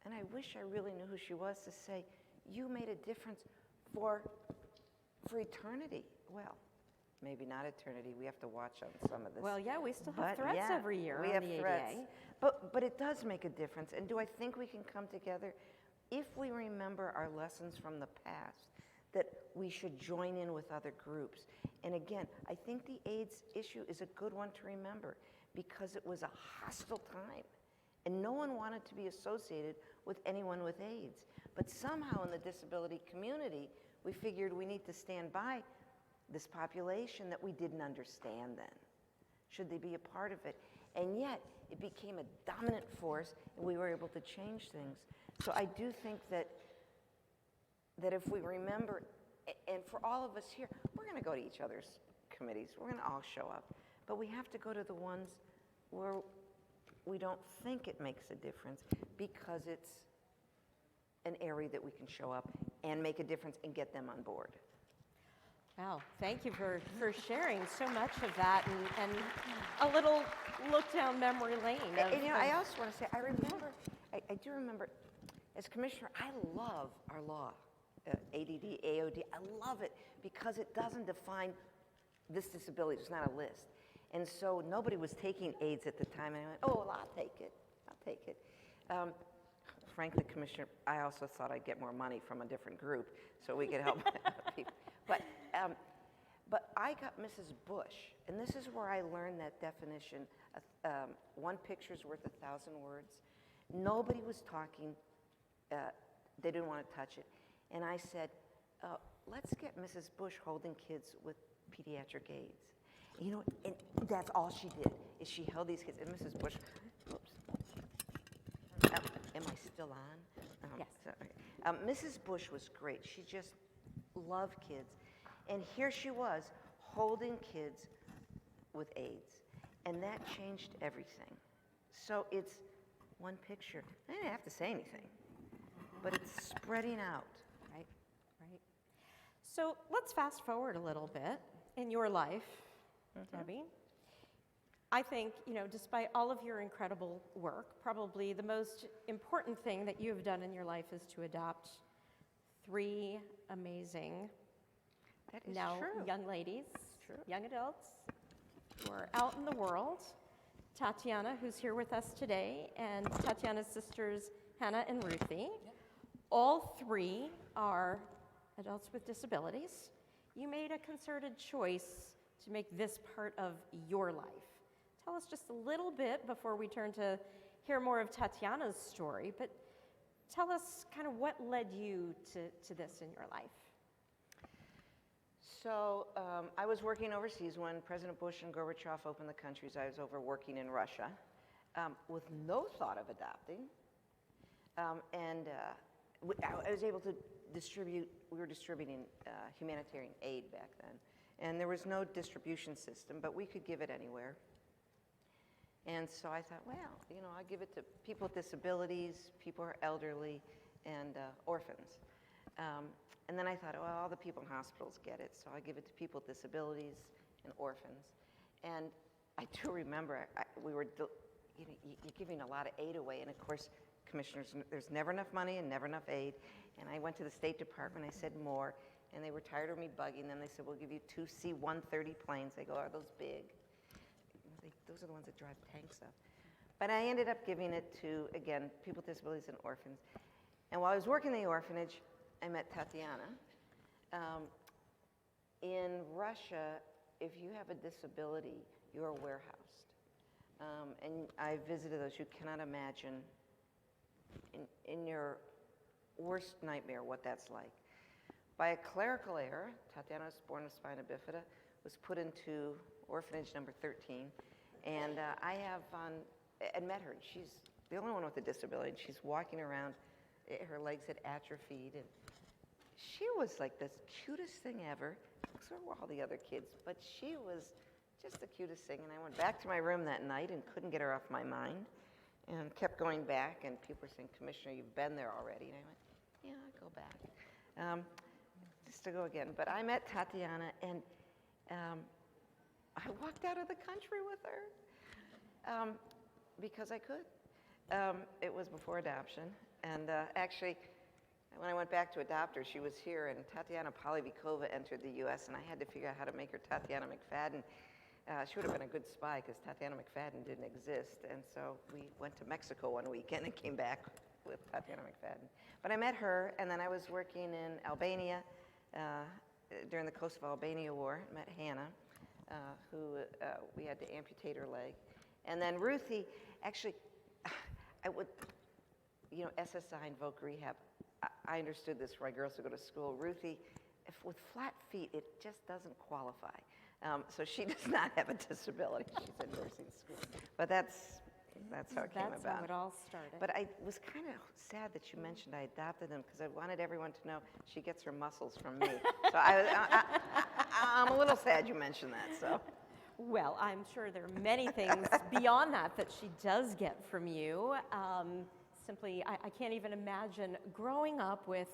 and I wish I really knew who she was to say, you made a difference for eternity. Well, maybe not eternity. We have to watch on some of this. Well, yeah, we still have But threats yeah, every year we on have the threats. ADA. But it does make a difference. And do I think we can come together? If we remember our lessons from the past, that we should join in with other groups. And again, I think the AIDS issue is a good one to remember because it was a hostile time. And no one wanted to be associated with anyone with AIDS. But somehow in the disability community, we figured we need to stand by this population that we didn't understand then. Should they be a part of it? And yet, it became a dominant force, and we were able to change things. So I do think that if we remember, and for all of us here, we're going to go to each other's committees. We're going to all show up. But we have to go to the ones where we don't think it makes a difference because it's an area that we can show up and make a difference and get them on board. Wow, thank you for sharing so much of that and a little look down memory lane. And you know, I also want to say, I do remember, as commissioner, I love our law, ADD, AoD. I love it because it doesn't define this disability. It's not a list. And so nobody was taking AIDS at the time. And I went, oh, well, I'll take it. I'll take it. Frankly, Commissioner, I also thought I'd get more money from a different group so we could help people. But I got Mrs. Bush, and this is where I learned that definition. One picture's worth 1,000 words. Nobody was talking. They didn't want to touch it. And I said, let's get Mrs. Bush holding kids with pediatric AIDS. You know, and that's all she did, is she held these kids. And Mrs. Bush, oops. Am I still on? Yes. Sorry. Mrs. Bush was great. She just loved kids. And here she was, holding kids with AIDS. And that changed everything. So it's one picture. I didn't have to say anything. But it's spreading out. Right, right. So let's fast forward a little bit in your life, Debbie. I think, you know, despite all of your incredible work, probably the most important thing that you have done in your life is to adopt 3 amazing, That is now true. young ladies, True. young adults who are out in the world. Tatyana, who's here with us today, and Tatyana's sisters, Hannah and Ruthie. All 3 are adults with disabilities. You made a concerted choice to make this part of your life. Tell us just a little bit before we turn to hear more of Tatyana's story, but tell us kind of what led you to this in your life. So I was working overseas when President Bush and Gorbachev opened the countries. I was over working in Russia with no thought of adopting. I was able to we were distributing humanitarian aid back then. And there was no distribution system, but we could give it anywhere. And so I thought, well, you know, I'll give it to people with disabilities, people who are elderly, and orphans. And then I thought, well, all the people in hospitals get it, so I'll give it to people with disabilities and orphans. And I do remember we were, you know, you're giving a lot of aid away, and of course, commissioners, there's never enough money and never enough aid. And I went to the State Department, I said more, and they were tired of me bugging them. They said, we'll give you 2 C-130 planes. I go, are those big? Those are the ones that drive tanks up. But I ended up giving it to, again, people with disabilities and orphans. And while I was working in the orphanage, I met Tatyana. In Russia, if you have a disability, you're warehoused. And I visited those. You cannot imagine in your worst nightmare what that's like. By a clerical error, Tatyana was born with spina bifida, was put into orphanage number 13. And I have and met her. She's the only one with a disability. She's walking around, her legs had atrophied, and she was like the cutest thing ever. So were all the other kids, but she was just the cutest thing. And I went back to my room that night and couldn't get her off my mind, and kept going back. And people were saying, Commissioner, you've been there already. And I went, yeah, I'll go back, just to go again. But I met Tatyana, and I walked out of the country with her because I could. It was before adoption. And actually, when I went back to adopt her, she was here, and Tatyana Polyvikova entered the U.S., and I had to figure out how to make her Tatyana McFadden. She would have been a good spy because Tatyana McFadden didn't exist. And so we went to Mexico one weekend and came back with Tatyana McFadden. But I met her, and then I was working in Albania during the Kosovo-Albania War. I met Hannah, who we had to amputate her leg. And then Ruthie, actually, I would, you know, SSI and Voc Rehab, I understood this for my girls who go to school. Ruthie, with flat feet, it just doesn't qualify. So she does not have a disability. She's in nursing school. But that's how it came about. That's how it all started. But I was kind of sad that you mentioned I adopted them because I wanted everyone to know she gets her muscles from me. So I'm a little sad you mentioned that. So. Well, I'm sure there are many things beyond that that she does get from you. Simply, I can't even imagine growing up with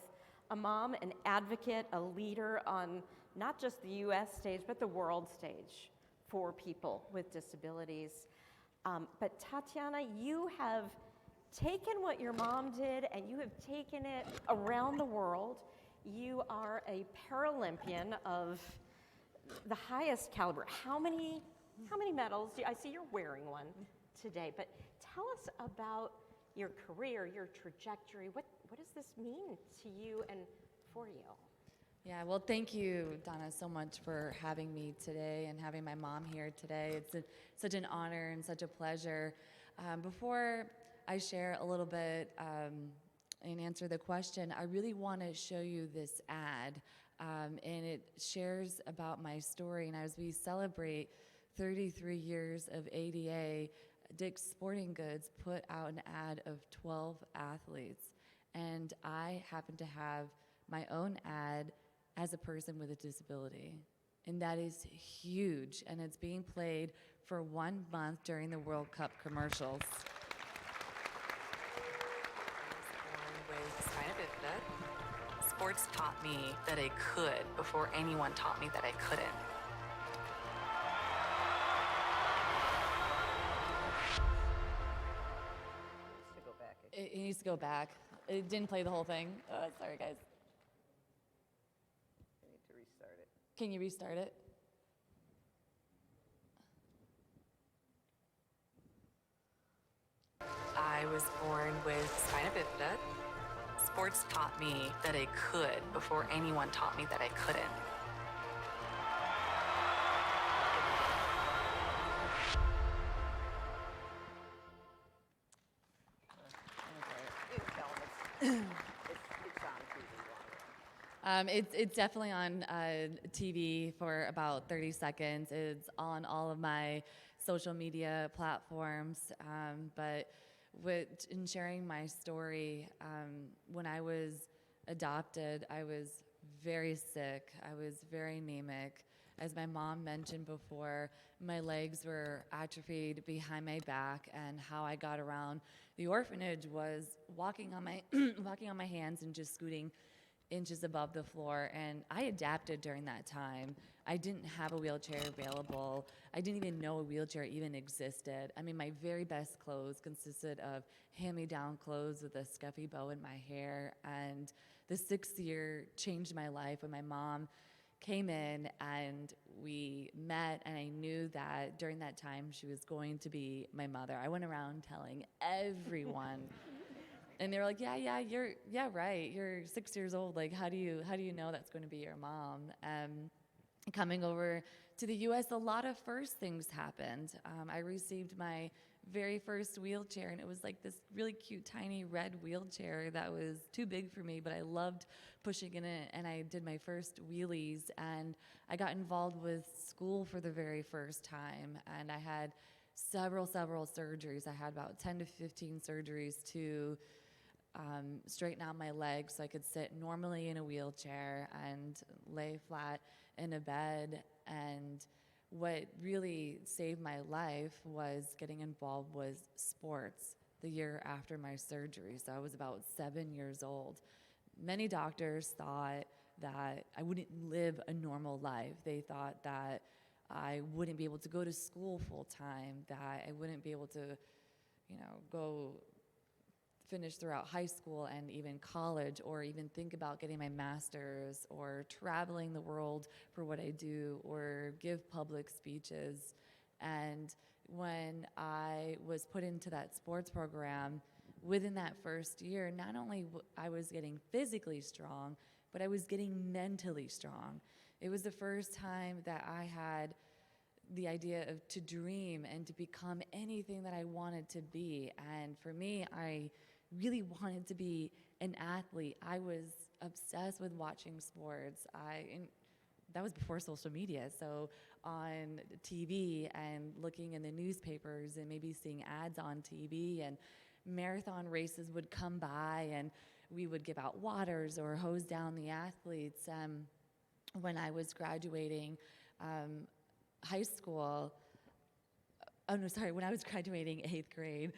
a mom, an advocate, a leader on not just the U.S. stage, but the world stage for people with disabilities. But Tatyana, you have taken what your mom did and you have taken it around the world. You are a Paralympian of the highest caliber. How many medals? I see you're wearing one today, but tell us about your career, your trajectory. What does this mean to you and for you? Yeah, well, thank you, Donna, so much for having me today and having my mom here today. It's such an honor and such a pleasure. Before I share a little bit and answer the question, I really want to show you this ad, and it shares about my story. And as we celebrate 33 years of ADA, Dick's Sporting Goods put out an ad of 12 athletes, and I happen to have my own ad as a person with a disability. And that is huge, and it's being played for 1 month during the World Cup commercials. With spina bifida, sports taught me that I could before anyone taught me that I couldn't. It needs to go back. It didn't play the whole thing. Sorry, guys. I need to restart it. Can you restart it? I was born with spina bifida. Sports taught me that I could before anyone taught me that I couldn't. You can tell them it's on TV longer. It's definitely on TV for about 30 seconds. It's on all of my social media platforms. But in sharing my story, when I was adopted, I was very sick. I was very anemic. As my mom mentioned before, my legs were atrophied behind my back, and how I got around the orphanage was walking on my walking on my hands and just scooting inches above the floor. And I adapted during that time. I didn't have a wheelchair available. I didn't even know a wheelchair even existed. I mean, my very best clothes consisted of hand-me-down clothes with a scuffy bow in my hair. And the 6th year changed my life when my mom came in and we met, and I knew that during that time she was going to be my mother. I went around telling everyone. And they were like, yeah, right. You're 6 years old. Like, how do you know that's going to be your mom? Coming over to the U.S., a lot of first things happened. I received my very first wheelchair, and it was like this really cute, tiny red wheelchair that was too big for me, but I loved pushing in it, and I did my first wheelies, and I got involved with school for the very first time, and I had several surgeries. I had about 10 to 15 surgeries to straighten out my legs so I could sit normally in a wheelchair and lay flat in a bed. And what really saved my life was getting involved with sports the year after my surgery. So I was about 7 years old. Many doctors thought that I wouldn't live a normal life. They thought that I wouldn't be able to go to school full time, that I wouldn't be able to, go finish throughout high school and even college, or even think about getting my master's, or traveling the world for what I do, or give public speeches. And when I was put into that sports program, within that first year, not only I was getting physically strong, but I was getting mentally strong. It was the first time that I had the idea of to dream and to become anything that I wanted to be. And for me, I really wanted to be an athlete. I was obsessed with watching sports. That was before social media, so on TV and looking in the newspapers and maybe seeing ads on TV, and marathon races would come by and we would give out waters or hose down the athletes. When I was graduating high school, when I was graduating 8th grade,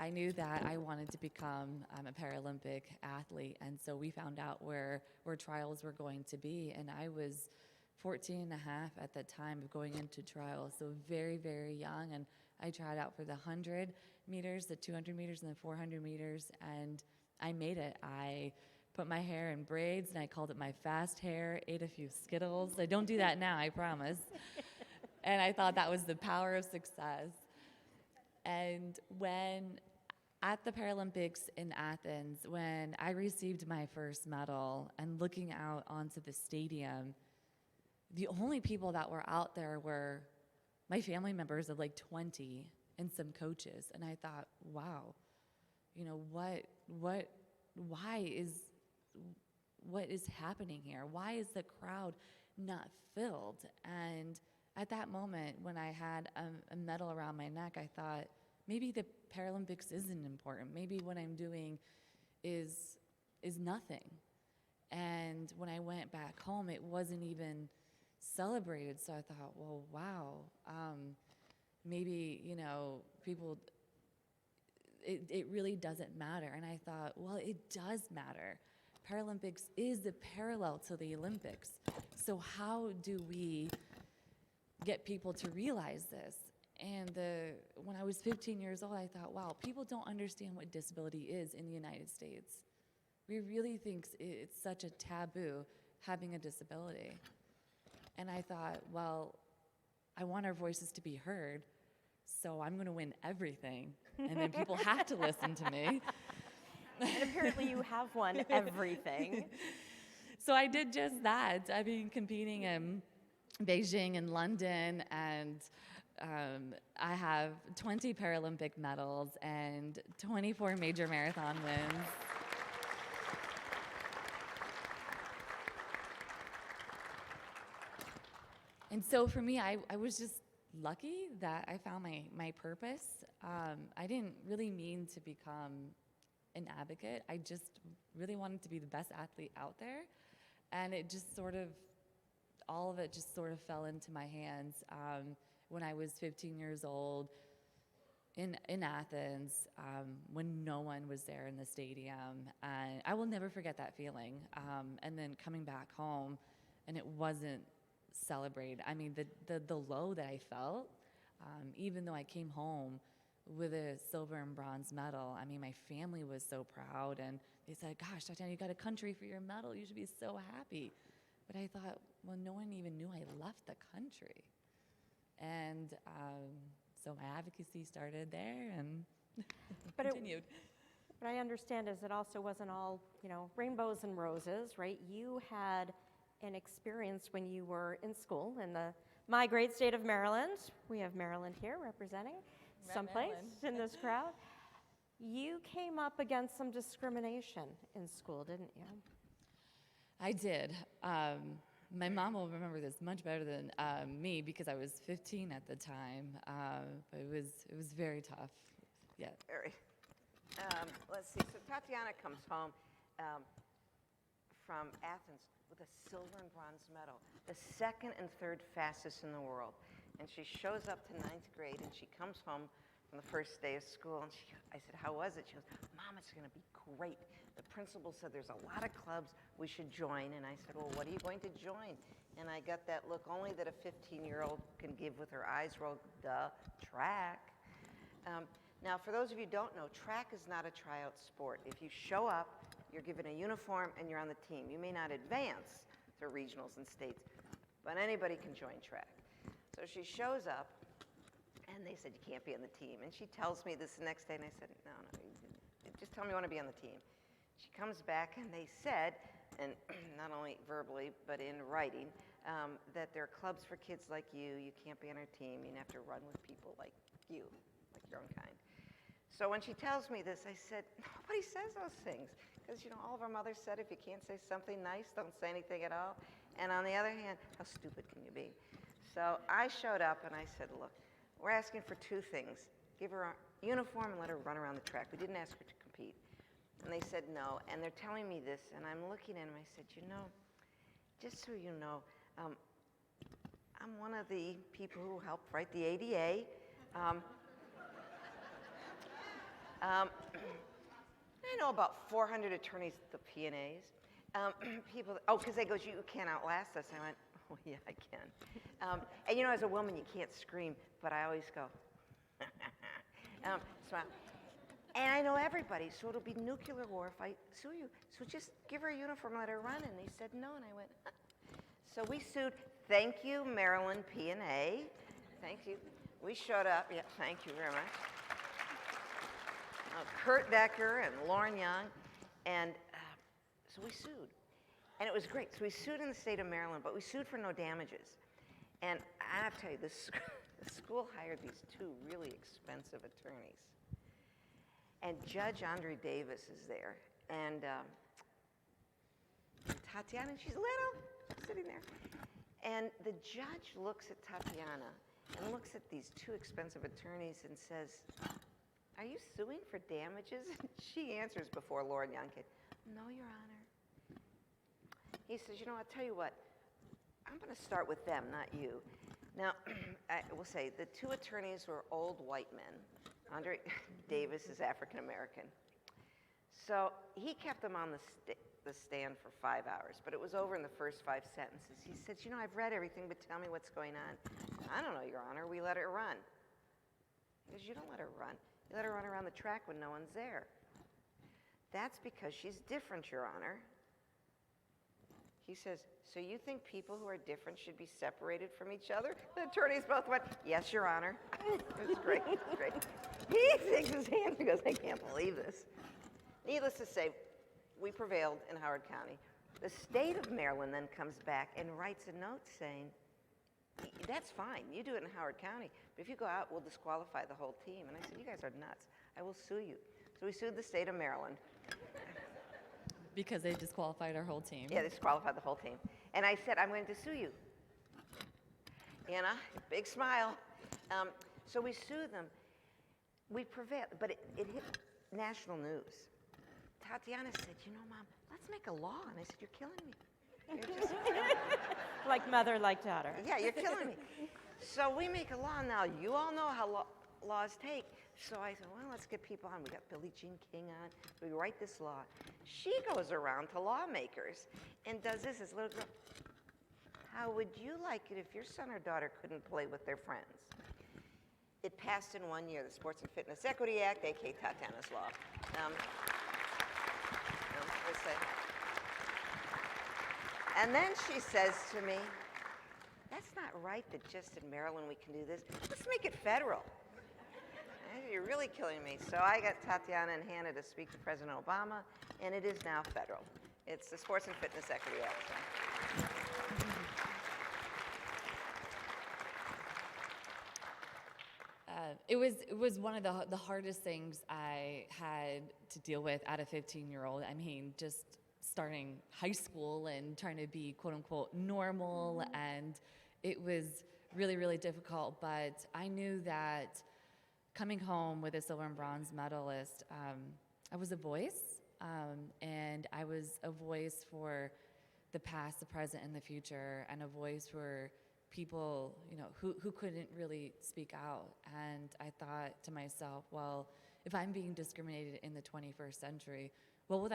I knew that I wanted to become a Paralympic athlete, and so we found out where trials were going to be, and I was 14 and a half at the time of going into trials, so very, very young, and I tried out for the 100 meters, the 200 meters, and the 400 meters, and I made it. I put my hair in braids, and I called it my fast hair, ate a few Skittles. I don't do that now, I promise. And I thought that was the power of success. And when at the Paralympics in Athens, when I received my first medal and looking out onto the stadium, the only people that were out there were my family members of like 20 and some coaches. And I thought, wow, what is happening here? Why is the crowd not filled? And at that moment, when I had a medal around my neck, I thought, maybe the Paralympics isn't important. Maybe what I'm doing is nothing. And when I went back home, it wasn't even celebrated. So I thought, well, wow, maybe, people, it really doesn't matter. And I thought, well, it does matter. Paralympics is the parallel to the Olympics. So how do we get people to realize this? And when I was 15 years old, I thought, wow, people don't understand what disability is in the United States. We really think it's such a taboo having a disability. And I thought, well, I want our voices to be heard, so I'm going to win everything. And then people have to listen to me. And apparently you have won everything. So I did just that. I've been competing in Beijing and London, and I have 20 Paralympic medals and 24 major marathon wins. And so for me, I was just lucky that I found my purpose. I didn't really mean to become an advocate. I just really wanted to be the best athlete out there. And it just sort of, all of it just sort of fell into my hands when I was 15 years old in Athens, when no one was there in the stadium. And I will never forget that feeling. And then coming back home, and it wasn't celebrated. I mean, the low that I felt, even though I came home with a silver and bronze medal, I mean, my family was so proud, and they said, gosh, Tatyana, you got a country for your medal. You should be so happy. But I thought, well, no one even knew I left the country. And so my advocacy started there and continued. What I understand is it also wasn't all, rainbows and roses, right? You had an experience when you were in school in my great state of Maryland. We have Maryland here representing someplace in this crowd. You came up against some discrimination in school, didn't you? I did. My mom will remember this much better than me because I was 15 at the time. But it was very tough. Yeah. Very. Let's see. So Tatyana comes home from Athens with a silver and bronze medal, the second and third fastest in the world. And she shows up to 9th grade, and she comes home from the first day of school, and I said, how was it? She goes, Mom, it's going to be great. The principal said there's a lot of clubs we should join. And I said, well, what are you going to join? And I got that look only that a 15-year-old can give with her eyes rolled, duh, track. Now, for those of you who don't know, track is not a tryout sport. If you show up, you're given a uniform, and you're on the team. You may not advance to regionals and states, but anybody can join track. So she shows up, and they said, you can't be on the team. And she tells me this the next day, and I said, no, just tell me you want to be on the team. She comes back, and they said, and not only verbally, but in writing, that there are clubs for kids like you. You can't be on our team. You have to run with people like you, like your own kind. So when she tells me this, I said, nobody says those things. Because, all of our mothers said, if you can't say something nice, don't say anything at all. And on the other hand, how stupid can you be? So I showed up, and I said, look, we're asking for two things. Give her a uniform and let her run around the track. We didn't ask her to compete. And they said no. And they're telling me this, and I'm looking at them. I said, just so you know, I'm one of the people who helped write the ADA. I know about 400 attorneys at the P&As. Because they goes, you can't outlast us. I went, oh, yeah, I can. And as a woman, you can't scream, but I always go, smile. And I know everybody, so it'll be nuclear war if I sue you. So just give her a uniform, let her run. And they said no, and I went, huh. So we sued. Thank you, Maryland P&A. Thank you. We showed up. Yeah, thank you very much. Kurt Decker and Lauren Young. And so we sued. And it was great. So we sued in the state of Maryland, but we sued for no damages. And I have to tell you, the school hired these two really expensive attorneys. And Judge Andre Davis is there. And Tatyana, she's little, sitting there. And the judge looks at Tatyana and looks at these two expensive attorneys and says, are you suing for damages? And she answers before Lauren Young came, no, Your Honor. He says, I'll tell you what, I'm going to start with them, not you. Now, I will say the two attorneys were old white men. Andre Davis is African American. So he kept them on the stand for 5 hours, but it was over in the first 5 sentences. He said, I've read everything, but tell me what's going on. I don't know, Your Honor, we let her run. He goes, you don't let her run. You let her run around the track when no one's there. That's because she's different, Your Honor. He says, so you think people who are different should be separated from each other? The attorneys both went, yes, Your Honor. It was great, great. He takes his hands and goes, I can't believe this. Needless to say, we prevailed in Howard County. The state of Maryland then comes back and writes a note saying, that's fine, you do it in Howard County, but if you go out, we'll disqualify the whole team. And I said, you guys are nuts. I will sue you. So we sued the state of Maryland. Because they disqualified our whole team. Yeah, they disqualified the whole team. And I said, I'm going to sue you. Anna, big smile. So we sued them. We prevailed, but it hit national news. Tatyana said, you know, Mom, let's make a law. And I said, you're killing me. You're just killing me. Like mother, like daughter. Yeah, you're killing me. So we make a law now. You all know how laws take. So I said, well, let's get people on. We got Billie Jean King on. We write this law. She goes around to lawmakers and does this as little girl. How would you like it if your son or daughter couldn't play with their friends? It passed in 1 year, the Sports and Fitness Equity Act, aka Tatyana's Law. And then she says to me, that's not right that just in Maryland we can do this. Let's make it federal. You're really killing me. So I got Tatyana and Hannah to speak to President Obama, and it is now federal. It's the Sports and Fitness Equity Act. It was one of the hardest things I had to deal with at a 15-year-old. I mean, just starting high school and trying to be quote unquote normal, and it was really, really difficult. But I knew that coming home with a silver and bronze medalist, I was a voice, and I was a voice for the past, the present, and the future, and a voice for people, you know, who couldn't really speak out. And I thought to myself, well, if I'm being discriminated in the 21st century, what will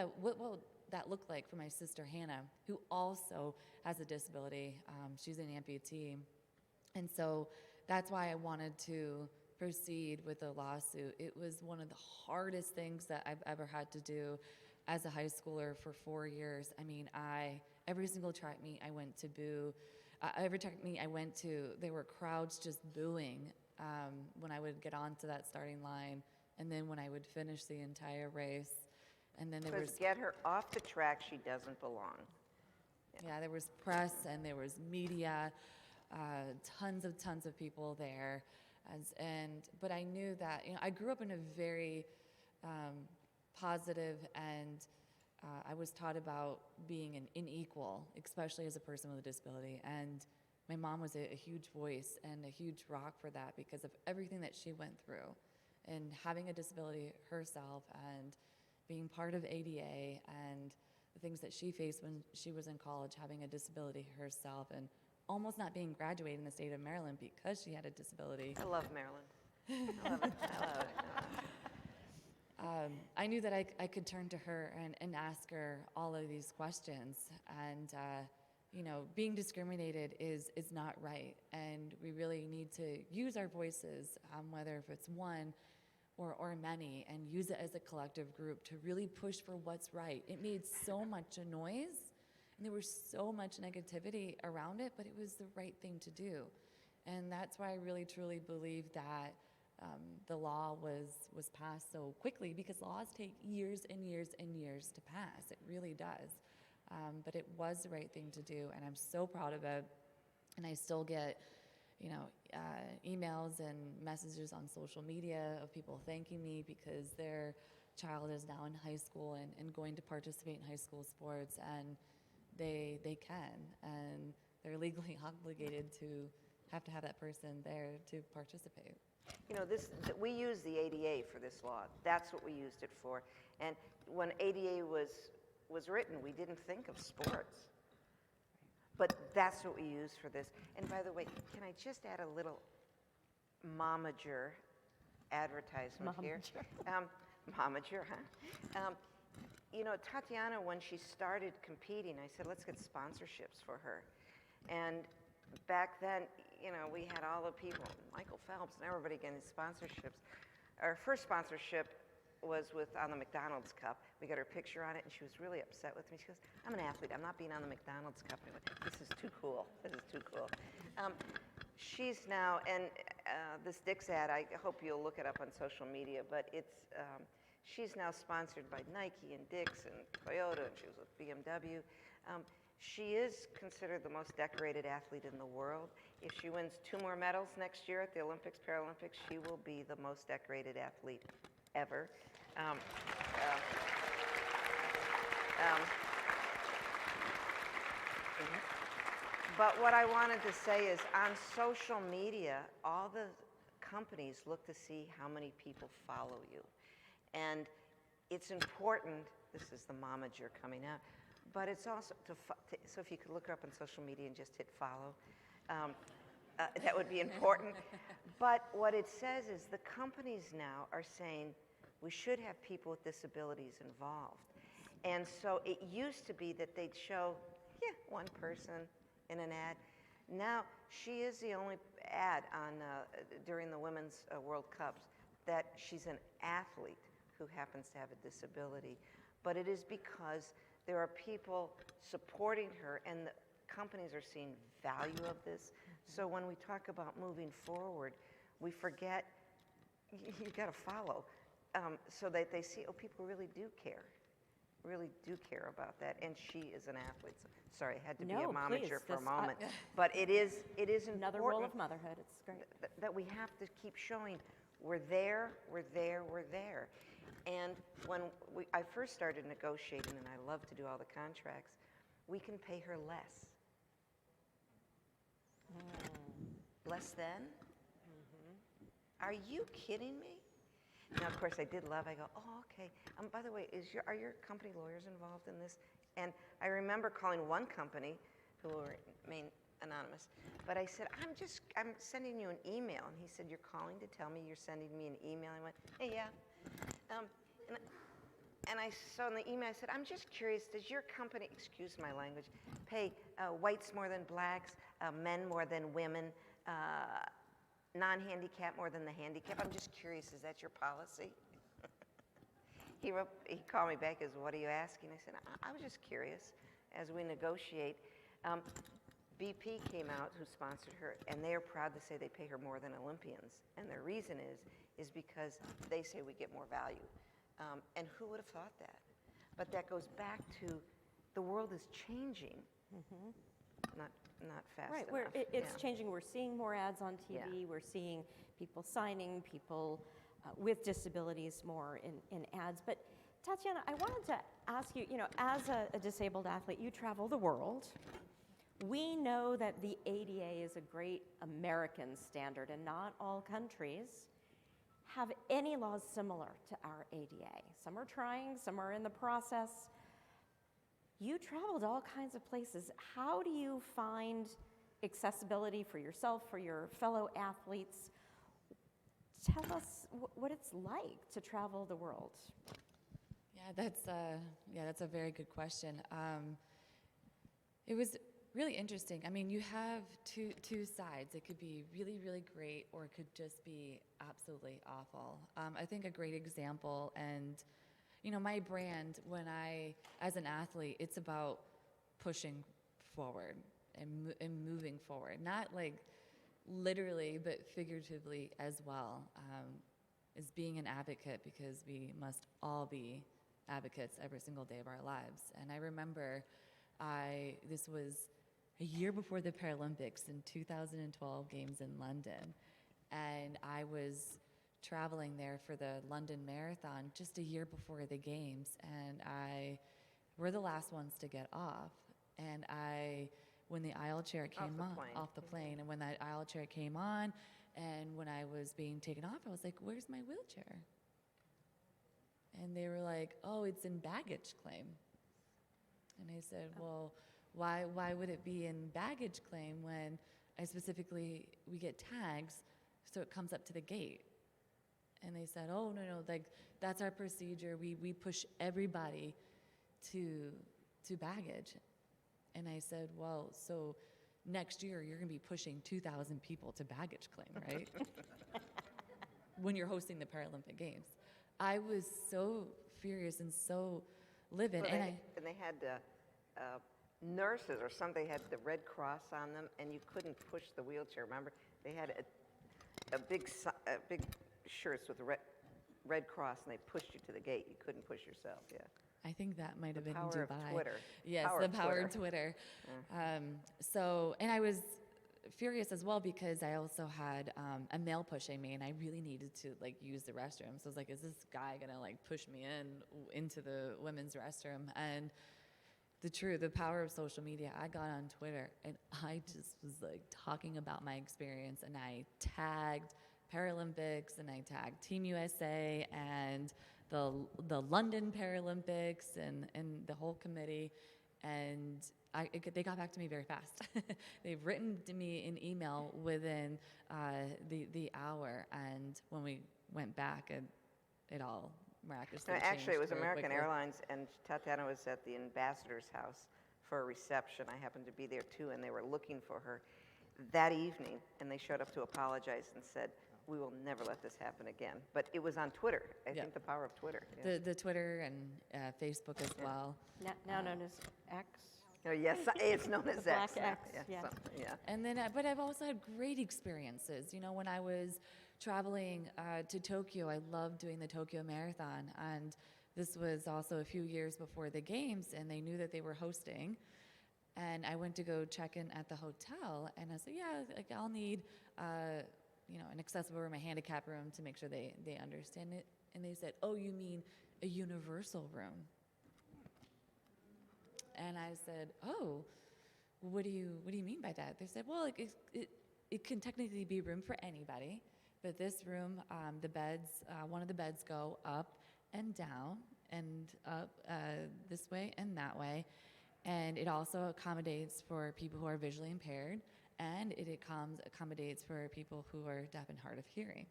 that look like for my sister Hannah, who also has a disability? She's an amputee. And so that's why I wanted to proceed with the lawsuit. It was one of the hardest things that I've ever had to do as a high schooler for 4 years. I mean, every single track meet I went to every track meet I went to, there were crowds just booing when I would get onto that starting line, and then when I would finish the entire race. And then there was, get her off the track, she doesn't belong. yeah, there was press and there was media, tons of people there. But I knew that, you know, I grew up in a very positive, and I was taught about being an equal, especially as a person with a disability. And my mom was a huge voice and a huge rock for that because of everything that she went through, and having a disability herself, and being part of ADA, and the things that she faced when she was in college, having a disability herself, and almost not being graduated in the state of Maryland because she had a disability. I love Maryland. I love it. I love it. I knew that I could turn to her and ask her all of these questions. And, you know, being discriminated is not right. And we really need to use our voices, whether if it's one or many, and use it as a collective group to really push for what's right. It made so much noise, and there was so much negativity around it, but it was the right thing to do. And that's why I really, truly believe that the law was passed so quickly, because laws take years and years and years to pass. It really does. But it was the right thing to do, and I'm so proud of it. And I still get, you know, emails and messages on social media of people thanking me because their child is now in high school and going to participate in high school sports, and they can, and they're legally obligated to have that person there to participate. You know, we use the ADA for this law. That's what we used it for. And when ADA was written, we didn't think of sports. But that's what we use for this. And by the way, can I just add a little momager advertisement here? Momager, huh? You know, Tatyana, when she started competing, I said, let's get sponsorships for her. And back then, you know, we had all the people, Michael Phelps and everybody getting sponsorships. Our first sponsorship was on the McDonald's Cup. We got her picture on it, and she was really upset with me. She goes, I'm an athlete. I'm not being on the McDonald's Cup. I went, this is too cool. This is too cool. She's now, and this Dick's ad, I hope you'll look it up on social media, but she's now sponsored by Nike and Dick's and Toyota, and she was with BMW. She is considered the most decorated athlete in the world. If she wins 2 more medals next year at the Olympics, Paralympics, she will be the most decorated athlete ever. But what I wanted to say is, on social media, all the companies look to see how many people follow you. And it's important This is the momager coming out. But it's also, so if you could look her up on social media and just hit follow, that would be important. But what it says is the companies now are saying we should have people with disabilities involved. And so it used to be that they'd show, one person in an ad. Now, she is the only ad on during the Women's World Cups that she's an athlete who happens to have a disability. But it is because there are people supporting her, and the companies are seeing value of this. So when we talk about moving forward, we forget you got to follow, so that they see, people really do care about that. And she is an athlete. So, sorry, I had to be a momager for a moment. But it is important. Another role of motherhood. It's great. That we have to keep showing we're there. And when I first started negotiating, and I love to do all the contracts, we can pay her less. Less than? Are you kidding me? Now, of course, I did love, I go, oh, okay. By the way, are your company lawyers involved in this? And I remember calling one company who will remain anonymous, but I said, I'm sending you an email. And he said, you're calling to tell me you're sending me an email? I went, hey, yeah. And I saw in the email, I said, I'm just curious, does your company, excuse my language, pay whites more than blacks, men more than women, non-handicapped more than the handicapped? I'm just curious, is that your policy? He called me back, what are you asking? I said, I was just curious. As we negotiate, BP came out, who sponsored her, and they are proud to say they pay her more than Olympians. And the reason is because they say we get more value. And who would have thought that? But that goes back to the world is changing, not fast Right, enough. it's changing. We're seeing more ads on TV. Yeah. We're seeing people signing people with disabilities more in ads. But Tatyana, I wanted to ask you, as a disabled athlete, you travel the world. We know that the ADA is a great American standard, and not all countries have any laws similar to our ADA. Some are trying, some are in the process. You travel to all kinds of places. How do you find accessibility for yourself, for your fellow athletes? Tell us what it's like to travel the world. Yeah, that's a very good question. It was really interesting. I mean, you have two sides. It could be really, really great, or it could just be absolutely awful. I think a great example, and my brand, as an athlete, it's about pushing forward and moving forward, not like literally, but figuratively as well, is being an advocate, because we must all be advocates every single day of our lives. And I remember this was a year before the Paralympics in 2012 games in London, and I was traveling there for the London Marathon just a year before the games, and we're the last ones to get off. And when the aisle chair came off the plane, and when that aisle chair came on, and when I was being taken off, I was like, where's my wheelchair? And they were like, oh, it's in baggage claim. And I said, well, why would it be in baggage claim when we get tags, so it comes up to the gate? And they said, oh, no, like, that's our procedure. We push everybody to baggage. And I said, well, so next year you're going to be pushing 2,000 people to baggage claim, right? When you're hosting the Paralympic Games. I was so furious and so livid. Well, and they had nurses or something had the Red Cross on them, and you couldn't push the wheelchair. Remember, they had a big shirts with the Red Cross, and they pushed you to the gate. You couldn't push yourself. Yeah. I think that might have been in Dubai. The power of Twitter. Yes, the power of Twitter. And I was furious as well, because I also had a male pushing me, and I really needed to use the restroom. So I was like, is this guy gonna push me into the women's restroom? And the power of social media, I got on Twitter, and I just was talking about my experience, and I tagged Paralympics, and I tagged Team USA, and the London Paralympics and the whole committee, and they got back to me very fast. They've written to me an email within the hour, and when we went back, it all miraculously No, actually, it was changed very American quickly. Airlines, and Tatyana was at the ambassador's house for a reception. I happened to be there too, and they were looking for her that evening, and they showed up to apologize and said, "We will never let this happen again." But it was on Twitter. I Yeah. think the power of Twitter. Yeah. The Twitter and Facebook as well. Now known as X. Oh, yes, it's known as The black X. now. X, yeah. Something, yeah. And then, but I've also had great experiences. You know, when I was traveling to Tokyo, I loved doing the Tokyo Marathon. And this was also a few years before the games, and they knew that they were hosting. And I went to go check in at the hotel, and I said, yeah, like I'll need, an accessible room, a handicap room to make sure they understand it. And they said, oh, you mean a universal room? And I said, oh, what do you mean by that? They said, well, it can technically be room for anybody, but this room, the beds, one of the beds go up and down and up this way and that way. And it also accommodates for people who are visually impaired, and it accommodates for people who are deaf and hard of hearing.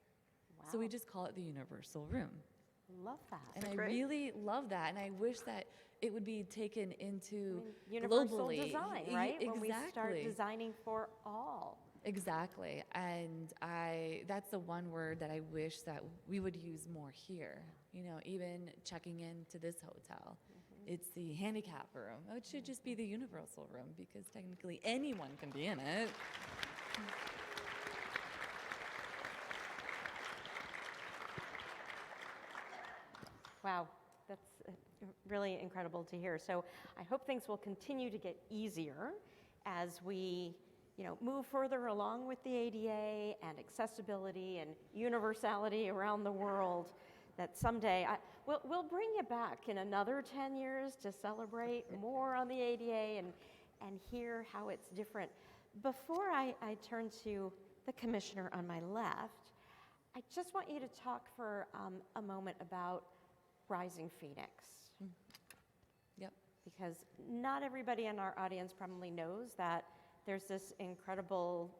Wow. So we just call it the universal room. Love that. And I great? really love that, and I wish that it would be taken into Universal globally. design, right? When we start Exactly. designing for all. Exactly, and that's the one word that I wish that we would use more here. You know, even checking into this hotel, it's the handicap room. It should just be the universal room because technically anyone can be in it. Wow, that's really incredible to hear. So I hope things will continue to get easier as we, move further along with the ADA and accessibility and universality around the world. That someday we'll bring you back in another 10 years to celebrate more on the ADA and hear how it's different. Before I turn to the commissioner on my left, I just want you to talk for a moment about Rising Phoenix. Yep. Because not everybody in our audience probably knows that there's this incredible,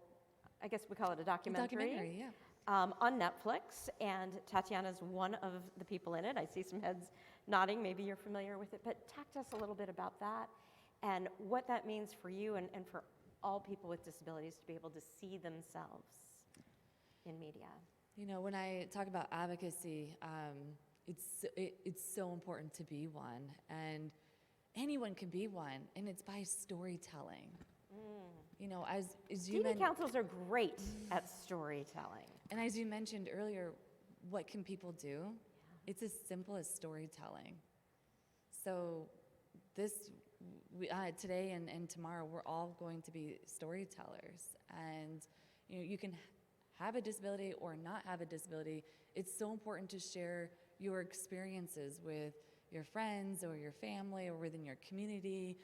I guess we call it a documentary. Yeah. On Netflix, and Tatyana's one of the people in it. I see some heads nodding, maybe you're familiar with it, but talk to us a little bit about that and what that means for you and for all people with disabilities to be able to see themselves in media. You know, when I talk about advocacy, it's so important to be one, and anyone can be one, and it's by storytelling. You know, as you Student councils are great at storytelling. And as you mentioned earlier, what can people do? Yeah. It's as simple as storytelling. So today and tomorrow, we're all going to be storytellers. And you can have a disability or not have a disability. It's so important to share your experiences with your friends or your family or within your community,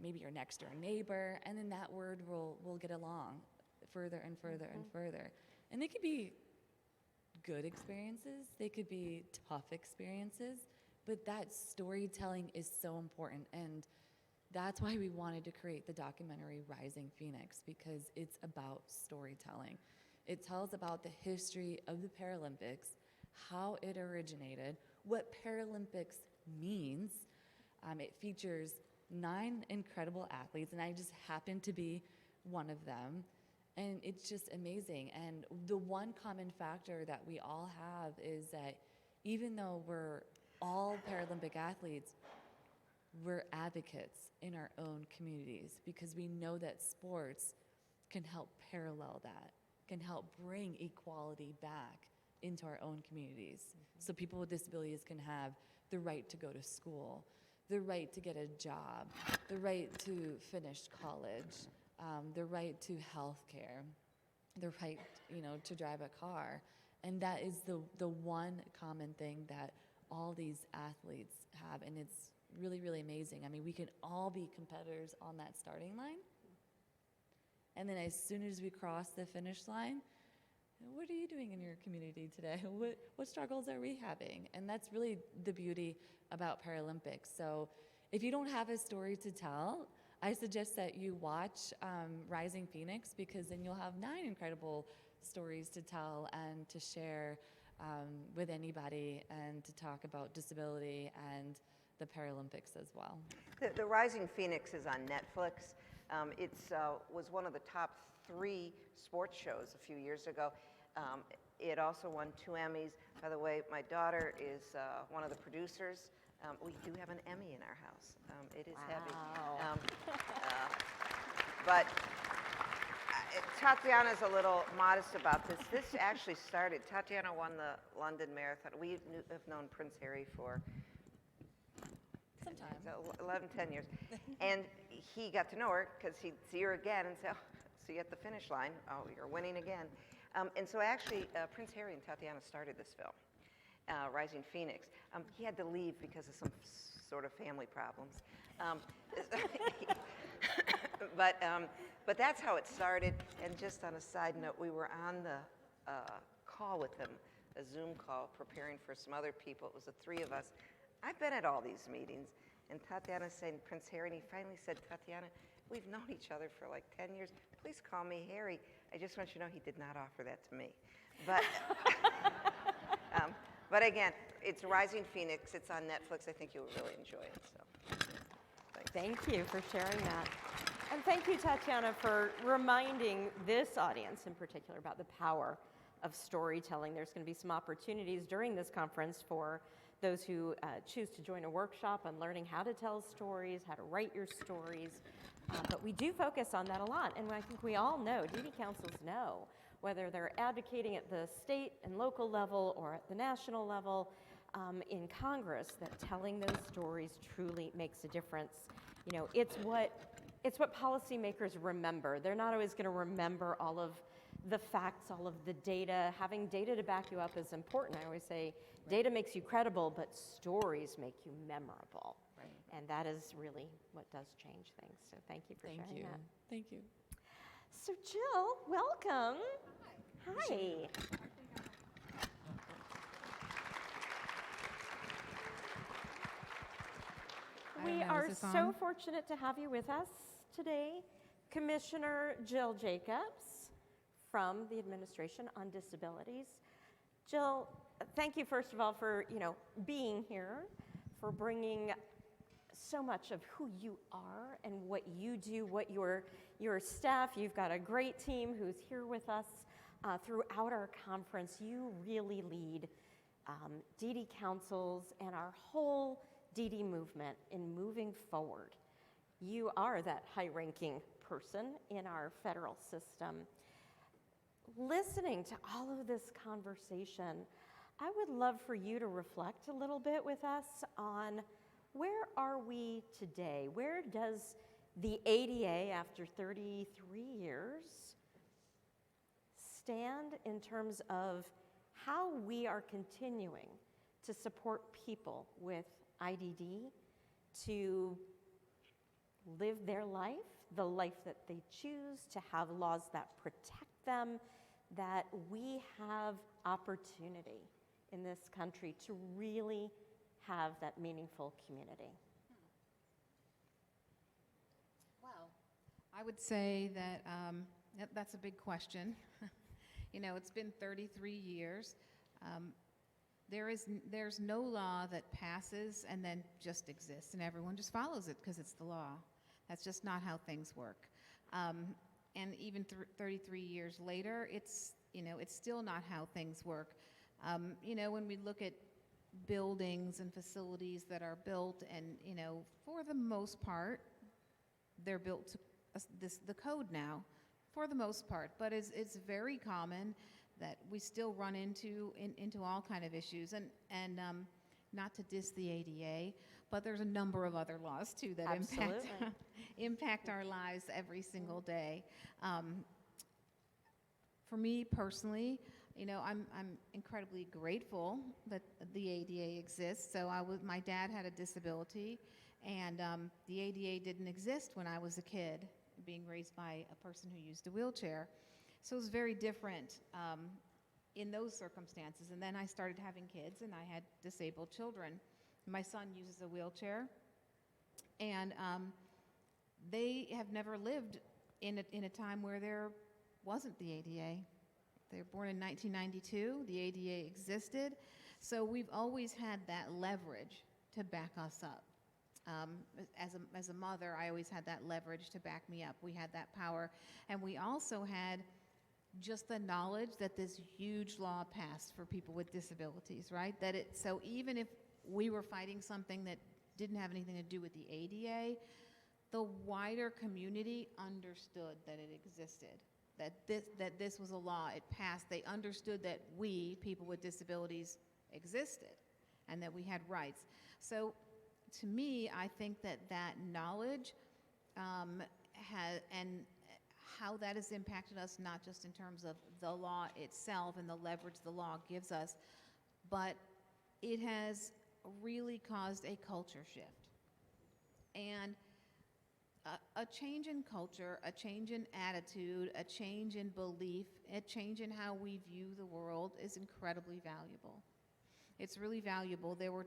maybe your next door neighbor, and then that word will get along further and further and further. And they could be good experiences, they could be tough experiences, but that storytelling is so important. And that's why we wanted to create the documentary Rising Phoenix, because it's about storytelling. It tells about the history of the Paralympics, how it originated, what Paralympics means. It features 9 incredible athletes, and I just happen to be one of them. And it's just amazing. And the one common factor that we all have is that even though we're all Paralympic athletes, we're advocates in our own communities, because we know that sports can help parallel that, can help bring equality back into our own communities. So people with disabilities can have the right to go to school, the right to get a job, the right to finish college, the right to health care, the right, to drive a car. And that is the one common thing that all these athletes have, and it's really, really amazing. I mean, we can all be competitors on that starting line, and then as soon as we cross the finish line, what are you doing in your community today? What struggles are we having? And that's really the beauty about Paralympics. So if you don't have a story to tell, I suggest that you watch Rising Phoenix, because then you'll have 9 incredible stories to tell and to share with anybody, and to talk about disability and the Paralympics as well. The Rising Phoenix is on Netflix. It was one of the top 3 sports shows a few years ago. It also won 2 Emmys. By the way, my daughter is one of the producers. We do have an Emmy in our house. It is heavy. But Tatyana's a little modest about this. This actually started, Tatyana won the London Marathon. We have known Prince Harry for Sometime. 11, 10 years. And he got to know her because he'd see her again and say, oh, see you at the finish line. Oh, you're winning again. And so actually, Prince Harry and Tatyana started this film, Rising Phoenix. He had to leave because of some sort of family problems. But that's how it started. And just on a side note, we were on the call with him, a Zoom call, preparing for some other people. It was the 3 of us. I've been at all these meetings, and Tatyana saying Prince Harry, and he finally said, Tatyana, we've known each other for like 10 years. Please call me Harry. I just want you to know he did not offer that to me. But, but again, it's Rising Phoenix. It's on Netflix. I think you'll really enjoy it. So, Thank you for sharing that. And thank you, Tatyana, for reminding this audience in particular about the power of storytelling. There's going to be some opportunities during this conference for those who choose to join a workshop on learning how to tell stories, how to write your stories. But we do focus on that a lot. And I think we all know, DD councils know, whether they're advocating at the state and local level or at the national level in Congress, that telling those stories truly makes a difference. You know, it's what policymakers remember. They're not always going to remember all of the facts, all of the data. Having data to back you up is important. I always say data makes you credible, but stories make you memorable. Right. And that is really what does change things. So thank you for sharing that. Thank you. So Jill, welcome. Hi. We are so fortunate to have you with us today, Commissioner Jill Jacobs from the Administration on Disabilities. Jill, thank you first of all for being here, for bringing so much of who you are and what you do, what your staff. You've got a great team who's here with us throughout our conference. You really lead DD councils and our whole DD movement in moving forward. You are that high-ranking person in our federal system. Listening to all of this conversation, I would love for you to reflect a little bit with us on where are we today? Where does the ADA, after 33 years, stand in terms of how we are continuing to support people with IDD to live their life, the life that they choose, to have laws that protect them, that we have opportunity in this country to really have that meaningful community? Well, I would say that that's a big question. It's been 33 years. There's no law that passes and then just exists and everyone just follows it because it's the law. That's just not how things work. And even 33 years later, it's still not how things work. When we look at buildings and facilities that are built, and for the most part, they're built to the code now, for the most part. But it's very common that we still run into all kind of issues, and not to diss the ADA, but there's a number of other laws too that impact our lives every single day. For me personally, I'm incredibly grateful that the ADA exists. So my dad had a disability, and the ADA didn't exist when I was a kid, being raised by a person who used a wheelchair. So it was very different in those circumstances. And then I started having kids, and I had disabled children. My son uses a wheelchair, and they have never lived in a time where there wasn't the ADA. They were born in 1992. The ADA existed. So we've always had that leverage to back us up. As a mother, I always had that leverage to back me up. We had that power. And we also had just the knowledge that this huge law passed for people with disabilities, right? So even if we were fighting something that didn't have anything to do with the ADA, the wider community understood that it existed, that this was a law, it passed. They understood that we, people with disabilities, existed and that we had rights. So to me, I think that knowledge and how that has impacted us, not just in terms of the law itself and the leverage the law gives us, but it has really caused a culture shift. And a change in culture, a change in attitude, a change in belief, a change in how we view the world is incredibly valuable. It's really valuable. There were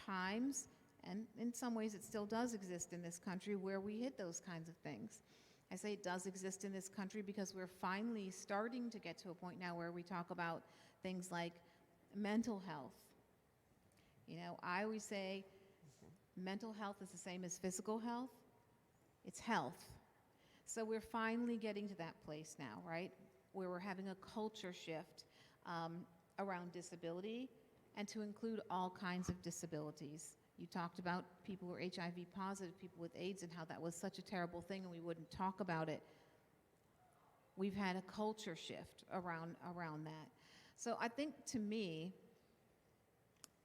times, and in some ways it still does exist in this country, where we hid those kinds of things. I say it does exist in this country because we're finally starting to get to a point now where we talk about things like mental health. I always say mental health is the same as physical health. It's health. So we're finally getting to that place now, right, where we're having a culture shift around disability, and to include all kinds of disabilities. You talked about people who are HIV positive, people with AIDS, and how that was such a terrible thing and we wouldn't talk about it. We've had a culture shift around that. So I think, to me,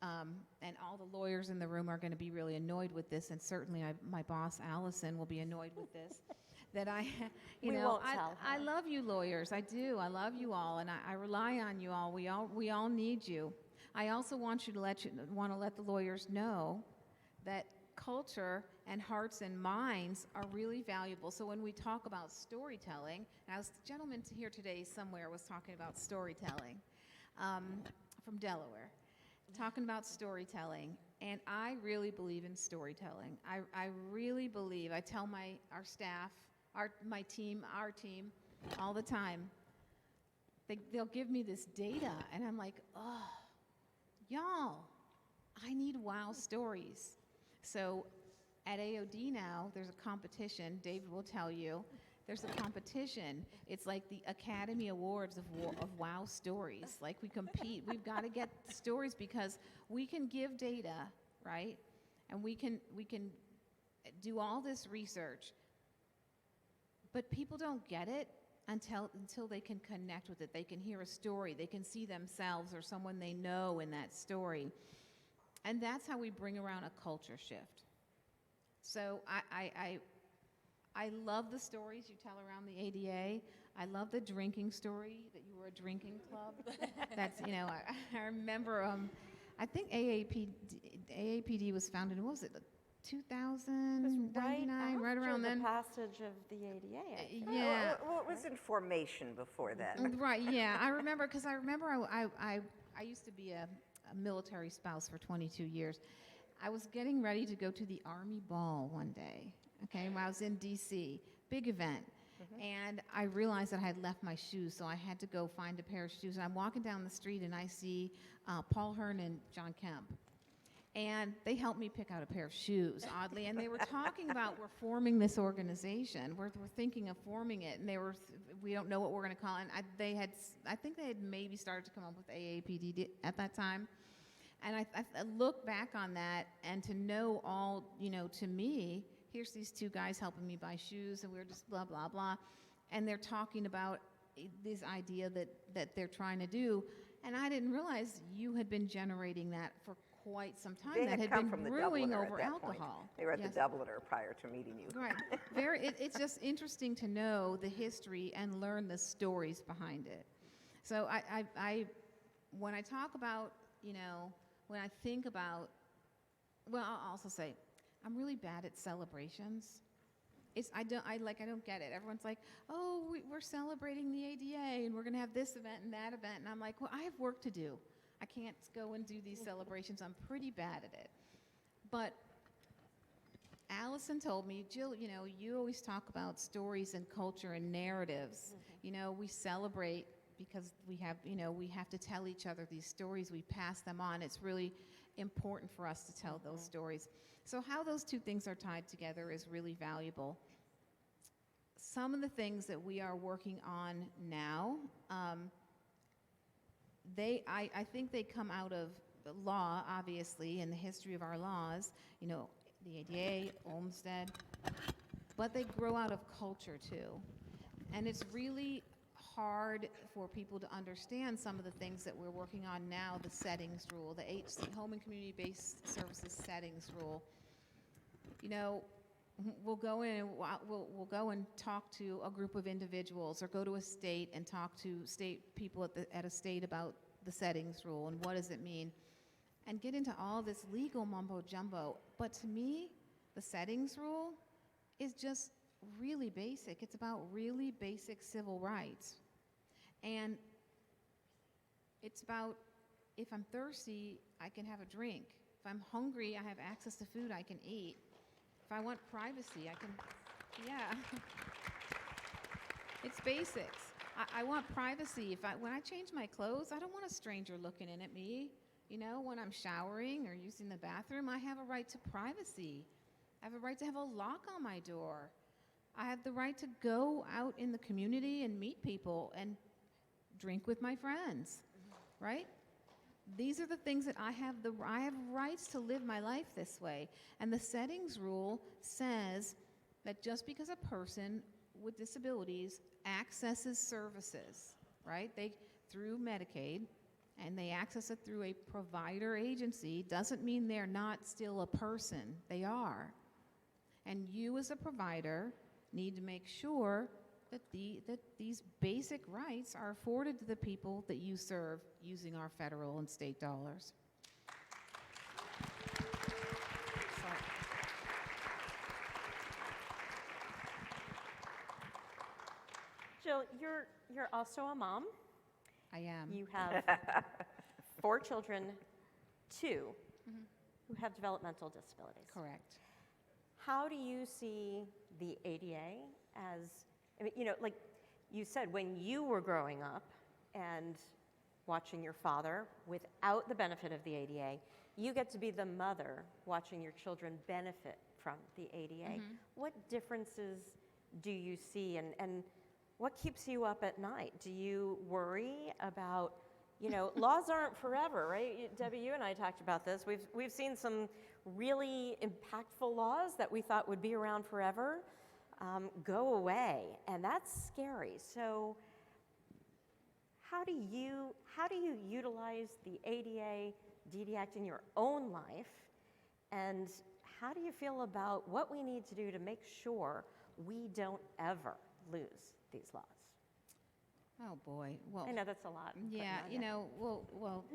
and all the lawyers in the room are going to be really annoyed with this, and certainly my boss, Allison, will be annoyed with this, that I love you lawyers. I do. I love you all, and I rely on you all. We all need you. I also want to let the lawyers know that culture and hearts and minds are really valuable. So when we talk about storytelling, and the gentleman here today somewhere was talking about storytelling from Delaware, talking about storytelling, and I really believe in storytelling. I really believe. I tell our staff, our team all the time. They'll give me this data, and I'm like, oh. Y'all, I need wow stories. So at AoD now, there's a competition. David will tell you. There's a competition. It's like the Academy Awards of wow stories. Like, we compete. We've got to get stories because we can give data, right? And we can do all this research. But people don't get it until they can connect with it. They can hear a story. They can see themselves or someone they know in that story. And that's how we bring around a culture shift. So I love the stories you tell around the ADA. I love the drinking story, that you were a drinking club. That's, I remember, I think AAPD was founded, what was it, 2099, right around then. The passage of the ADA. I think. Yeah. Well, it was in formation before that. Right, yeah. I remember I used to be a military spouse for 22 years. I was getting ready to go to the Army Ball one day, okay, when I was in D.C., big event. And I realized that I had left my shoes, so I had to go find a pair of shoes. And I'm walking down the street, and I see Paul Hearn and John Kemp. And they helped me pick out a pair of shoes, oddly. And they were talking about, we're forming this organization. We're thinking of forming it. And we don't know what we're going to call it. And I think they had maybe started to come up with AAPD at that time. And I look back on that, and to know all, to me, here's these two guys helping me buy shoes, and we're just blah, blah, blah. And they're talking about this idea that they're trying to do. And I didn't realize you had been generating that for quite some time. That had come been from the brewing Doubleter over at that alcohol. point. They were at the Doubleter prior to meeting you. Right. It's just interesting to know the history and learn the stories behind it. So when I talk about, when I think about, well, I'll also say, I'm really bad at celebrations. I don't get it. Everyone's like, oh, we're celebrating the ADA and we're going to have this event and that event. And I'm like, well, I have work to do. I can't go and do these celebrations. I'm pretty bad at it. But Allison told me, Jill, you always talk about stories and culture and narratives. We celebrate because we have to tell each other these stories. We pass them on. It's really important for us to tell those stories. So how those two things are tied together is really valuable. Some of the things that we are working on now, I think they come out of the law, obviously, and the history of our laws, the ADA, Olmstead, but they grow out of culture too. And it's really hard for people to understand some of the things that we're working on now, the settings rule, the Home and Community-Based Services settings rule. We'll go in and we'll go and talk to a group of individuals or go to a state and talk to state people at a state about the settings rule and what does it mean, and get into all this legal mumbo jumbo. But to me, the settings rule is just really basic. It's about really basic civil rights. And it's about, if I'm thirsty, I can have a drink. If I'm hungry, I have access to food I can eat. If I want privacy, I can, yeah. It's basics. I want privacy. When I change my clothes, I don't want a stranger looking in at me. When I'm showering or using the bathroom, I have a right to privacy. I have a right to have a lock on my door. I have the right to go out in the community and meet people and drink with my friends, right? These are the things that I have rights to live my life this way. And the settings rule says that just because a person with disabilities accesses services, right? Through Medicaid, and they access it through a provider agency, doesn't mean they're not still a person. They are. And you as a provider need to make sure that these basic rights are afforded to the people that you serve using our federal and state dollars. Jill, you're also a mom. I am. You have 4 children, 2 who have developmental disabilities. Correct. How do you see the ADA as, like you said, when you were growing up and watching your father without the benefit of the ADA, you get to be the mother watching your children benefit from the ADA. What differences do you see, and what keeps you up at night? Do you worry about, laws aren't forever, right? Debbie, you and I talked about this. We've seen some really impactful laws that we thought would be around forever go away, and that's scary. So how do you utilize the ADA DD Act in your own life, and how do you feel about what we need to do to make sure we don't ever lose these laws? Oh boy. Well, I know that's a lot. Yeah, well,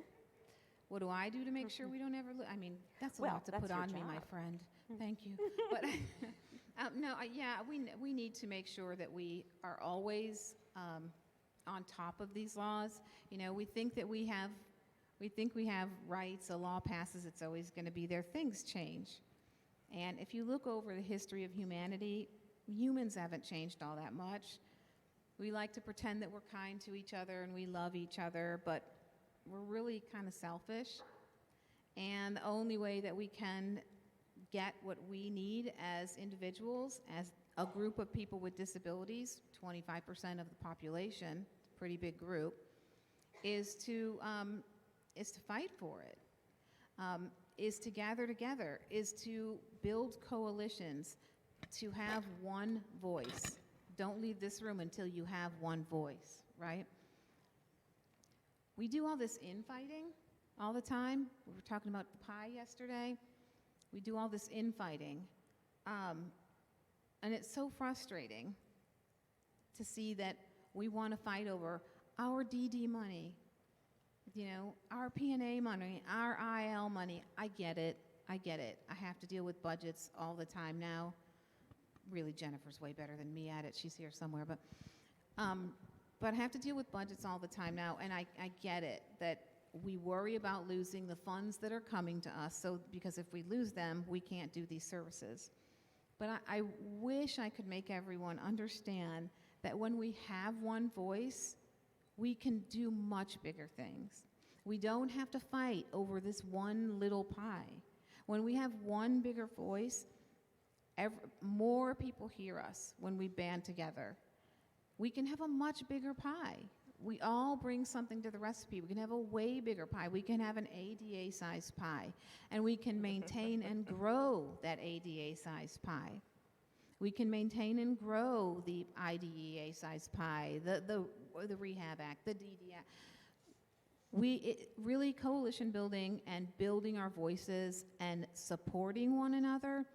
what do I do to make sure we don't ever lose? I mean, that's a lot to put on me, my friend. Thank you. But we need to make sure that we are always on top of these laws. We think that we have rights. A law passes, it's always going to be there. Things change. And if you look over the history of humanity, humans haven't changed all that much. We like to pretend that we're kind to each other and we love each other, but we're really kind of selfish. And the only way that we can get what we need as individuals, as a group of people with disabilities, 25% of the population, pretty big group, is to fight for it, is to gather together, is to build coalitions, to have one voice. Don't leave this room until you have one voice, right? We do all this infighting all the time. We were talking about the pie yesterday. We do all this infighting. And it's so frustrating to see that we want to fight over our DD money, our P&A money, our IL money. I get it. I have to deal with budgets all the time now. really Jennifer's way better than me at it. She's here somewhere, but I have to deal with budgets all the time now, and I get it that we worry about losing the funds that are coming to us, so because if we lose them, we can't do these services. But I wish I could make everyone understand that when we have one voice, we can do much bigger things. We don't have to fight over this one little pie. When we have one bigger voice, more people hear us when we band together. We can have a much bigger pie. We all bring something to the recipe. We can have a way bigger pie. We can have an ADA-sized pie, and we can maintain and grow that ADA-sized pie. We can maintain and grow the IDEA-sized pie, the Rehab Act, the DD Act. Really coalition building and building our voices and supporting one another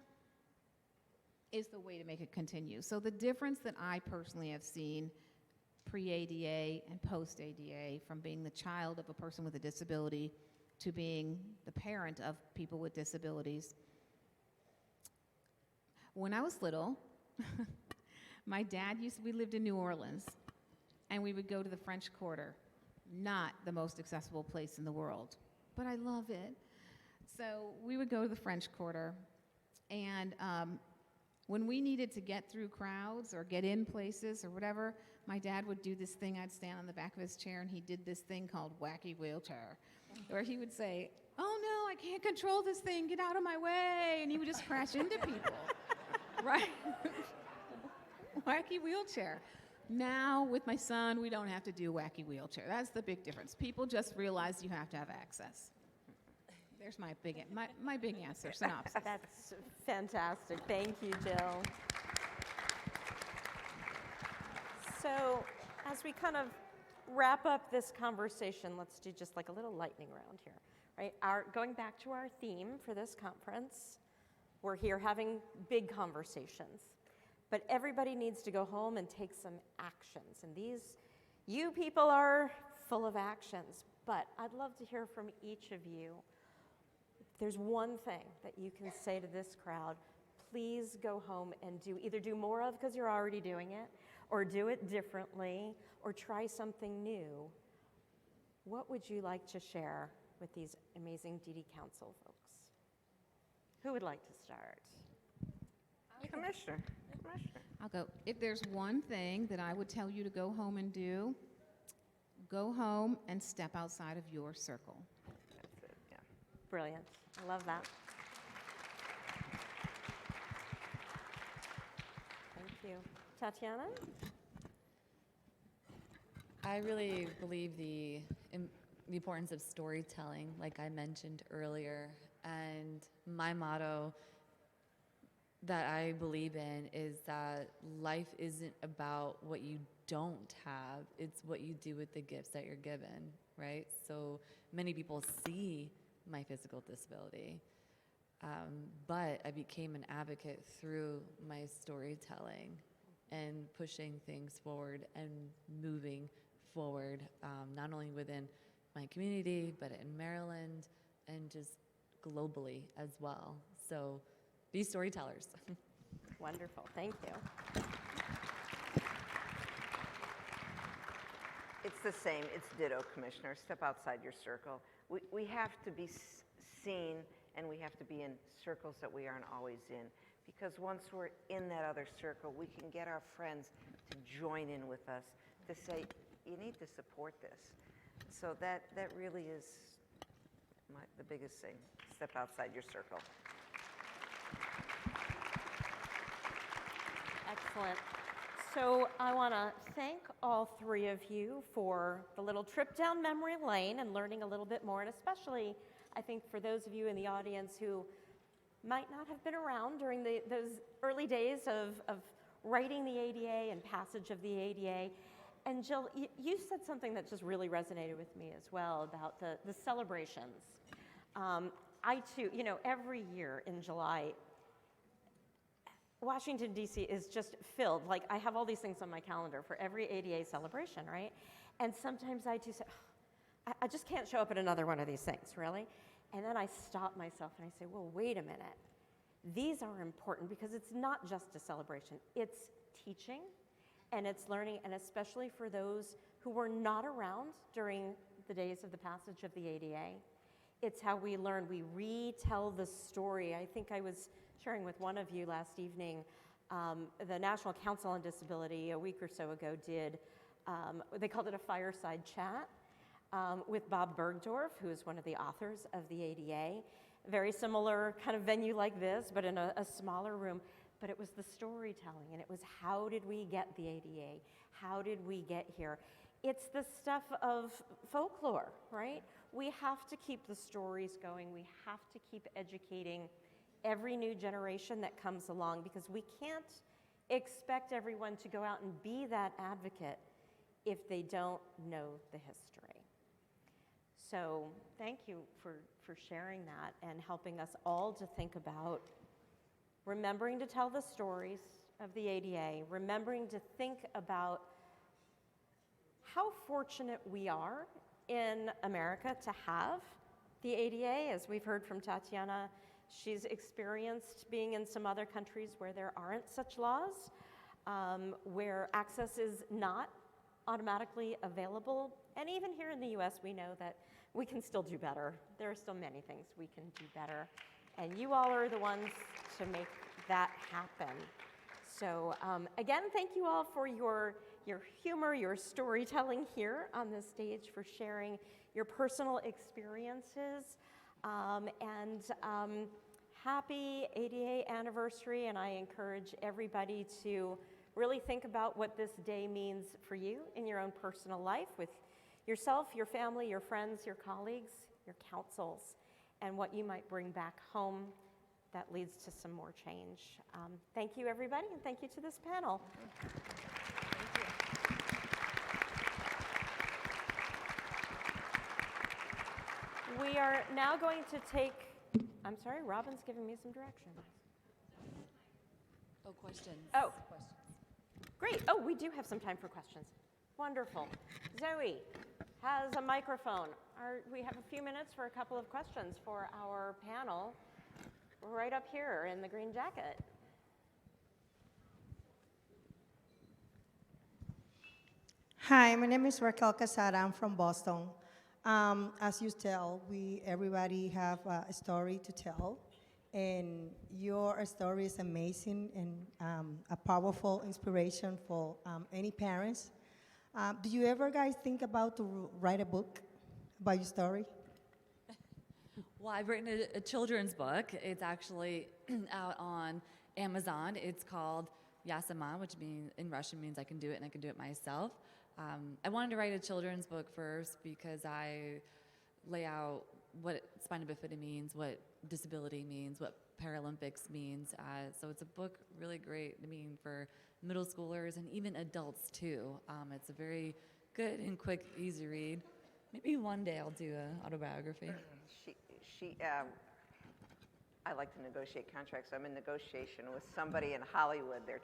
is the way to make it continue. So the difference that I personally have seen pre-ADA and post-ADA, from being the child of a person with a disability to being the parent of people with disabilities. When I was little, my dad we lived in New Orleans, and we would go to the French Quarter. Not the most accessible place in the world, but I love it. So we would go to the French Quarter, and when we needed to get through crowds or get in places or whatever, my dad would do this thing. I'd stand on the back of his chair, and he did this thing called wacky wheelchair, where he would say, "Oh no, I can't control this thing, get out of my way," and he would just crash into people, right? Wacky wheelchair. Now, with my son, we don't have to do wacky wheelchair. That's the big difference. People just realize you have to have access. There's my big answer, synopsis. That's fantastic. Thank you, Jill. So, as we kind of wrap up this conversation, let's do just like a little lightning round here, right? Going back to our theme for this conference, we're here having big conversations. But everybody needs to go home and take some actions. And you people are full of actions. But I'd love to hear from each of you. If there's one thing that you can say to this crowd, please go home and either do more of because you're already doing it, or do it differently, or try something new. What would you like to share with these amazing DD Council folks? Who would like to start? Commissioner. I'll go. If there's one thing that I would tell you to go home and do, go home and step outside of your circle. That's it, yeah. Brilliant. I love that. Thank you. Tatyana? I really believe the importance of storytelling, like I mentioned earlier, and my motto that I believe in is that life isn't about what you don't have, it's what you do with the gifts that you're given, right? So many people see my physical disability, but I became an advocate through my storytelling and pushing things forward and moving forward, not only within my community, but in Maryland and just globally as well. So be storytellers. Wonderful. Thank you. It's the same. It's ditto, Commissioner. Step outside your circle. We have to be seen, and we have to be in circles that we aren't always in. Because once we're in that other circle, we can get our friends to join in with us, to say, you need to support this. So that really is the biggest thing. Step outside your circle. Excellent. So I want to thank all three of you for the little trip down memory lane and learning a little bit more, and especially, I think, for those of you in the audience who might not have been around during those early days of writing the ADA and passage of the ADA. And Jill, you said something that just really resonated with me as well about the celebrations. I too, every year in July, Washington, D.C. is just filled. Like, I have all these things on my calendar for every ADA celebration, right? And sometimes I do say, I just can't show up at another one of these things, really? And then I stop myself and I say, well, wait a minute. These are important because it's not just a celebration, it's teaching and it's learning, and especially for those who were not around during the days of the passage of the ADA. It's how we learn. We retell the story. I think I was sharing with one of you last evening, the National Council on Disability a week or so ago did, they called it a fireside chat with Bob Bergdorf, who is one of the authors of the ADA. Very similar kind of venue like this, but in a smaller room. But it was the storytelling, and it was how did we get the ADA? How did we get here? It's the stuff of folklore, right? We have to keep the stories going. We have to keep educating every new generation that comes along, because we can't expect everyone to go out and be that advocate if they don't know the history. So thank you for sharing that and helping us all to think about remembering to tell the stories of the ADA, remembering to think about how fortunate we are in America to have the ADA. As we've heard from Tatyana, she's experienced being in some other countries where there aren't such laws, where access is not automatically available. And even here in the US, we know that we can still do better. There are still many things we can do better. And you all are the ones to make that happen. So again, thank you all for your humor, your storytelling here on the stage, for sharing your personal experiences. And happy ADA anniversary, and I encourage everybody to really think about what this day means for you in your own personal life, with yourself, your family, your friends, your colleagues, your councils, and what you might bring back home that leads to some more change. Thank you, everybody, and thank you to this panel. We are now going to take, I'm sorry, Robin's giving me some directions. Oh, questions. Oh. Questions. Great. Oh, we do have some time for questions. Wonderful. Zoe has a microphone. We have a few minutes for a couple of questions for our panel right up here in the green jacket. Hi, my name is Raquel Casada. I'm from Boston. As you tell, everybody have a story to tell, and your story is amazing and a powerful inspiration for any parents. Do you ever guys think about to write a book about your story? Well, I've written a children's book. It's actually out on Amazon. It's called Yasama, which in Russian means I can do it and I can do it myself. I wanted to write a children's book first because I lay out what spina bifida means, what disability means, what Paralympics means. So it's a book really great, for middle schoolers and even adults too. It's a very good and quick, easy read. Maybe one day I'll do an autobiography. I like to negotiate contracts. I'm in negotiation with somebody in Hollywood. They're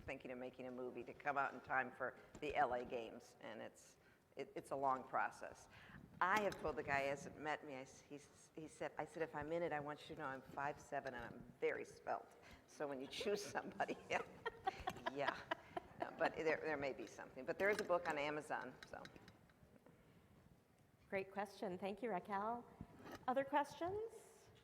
thinking of making a movie to come out in time for the LA Games, and it's a long process. I have told the guy who hasn't met me, I said, if I'm in it, I want you to know I'm 5'7" and I'm very svelte. So when you choose somebody, yeah. But there may be something. But there is a book on Amazon, so. Great question. Thank you, Raquel. Other questions?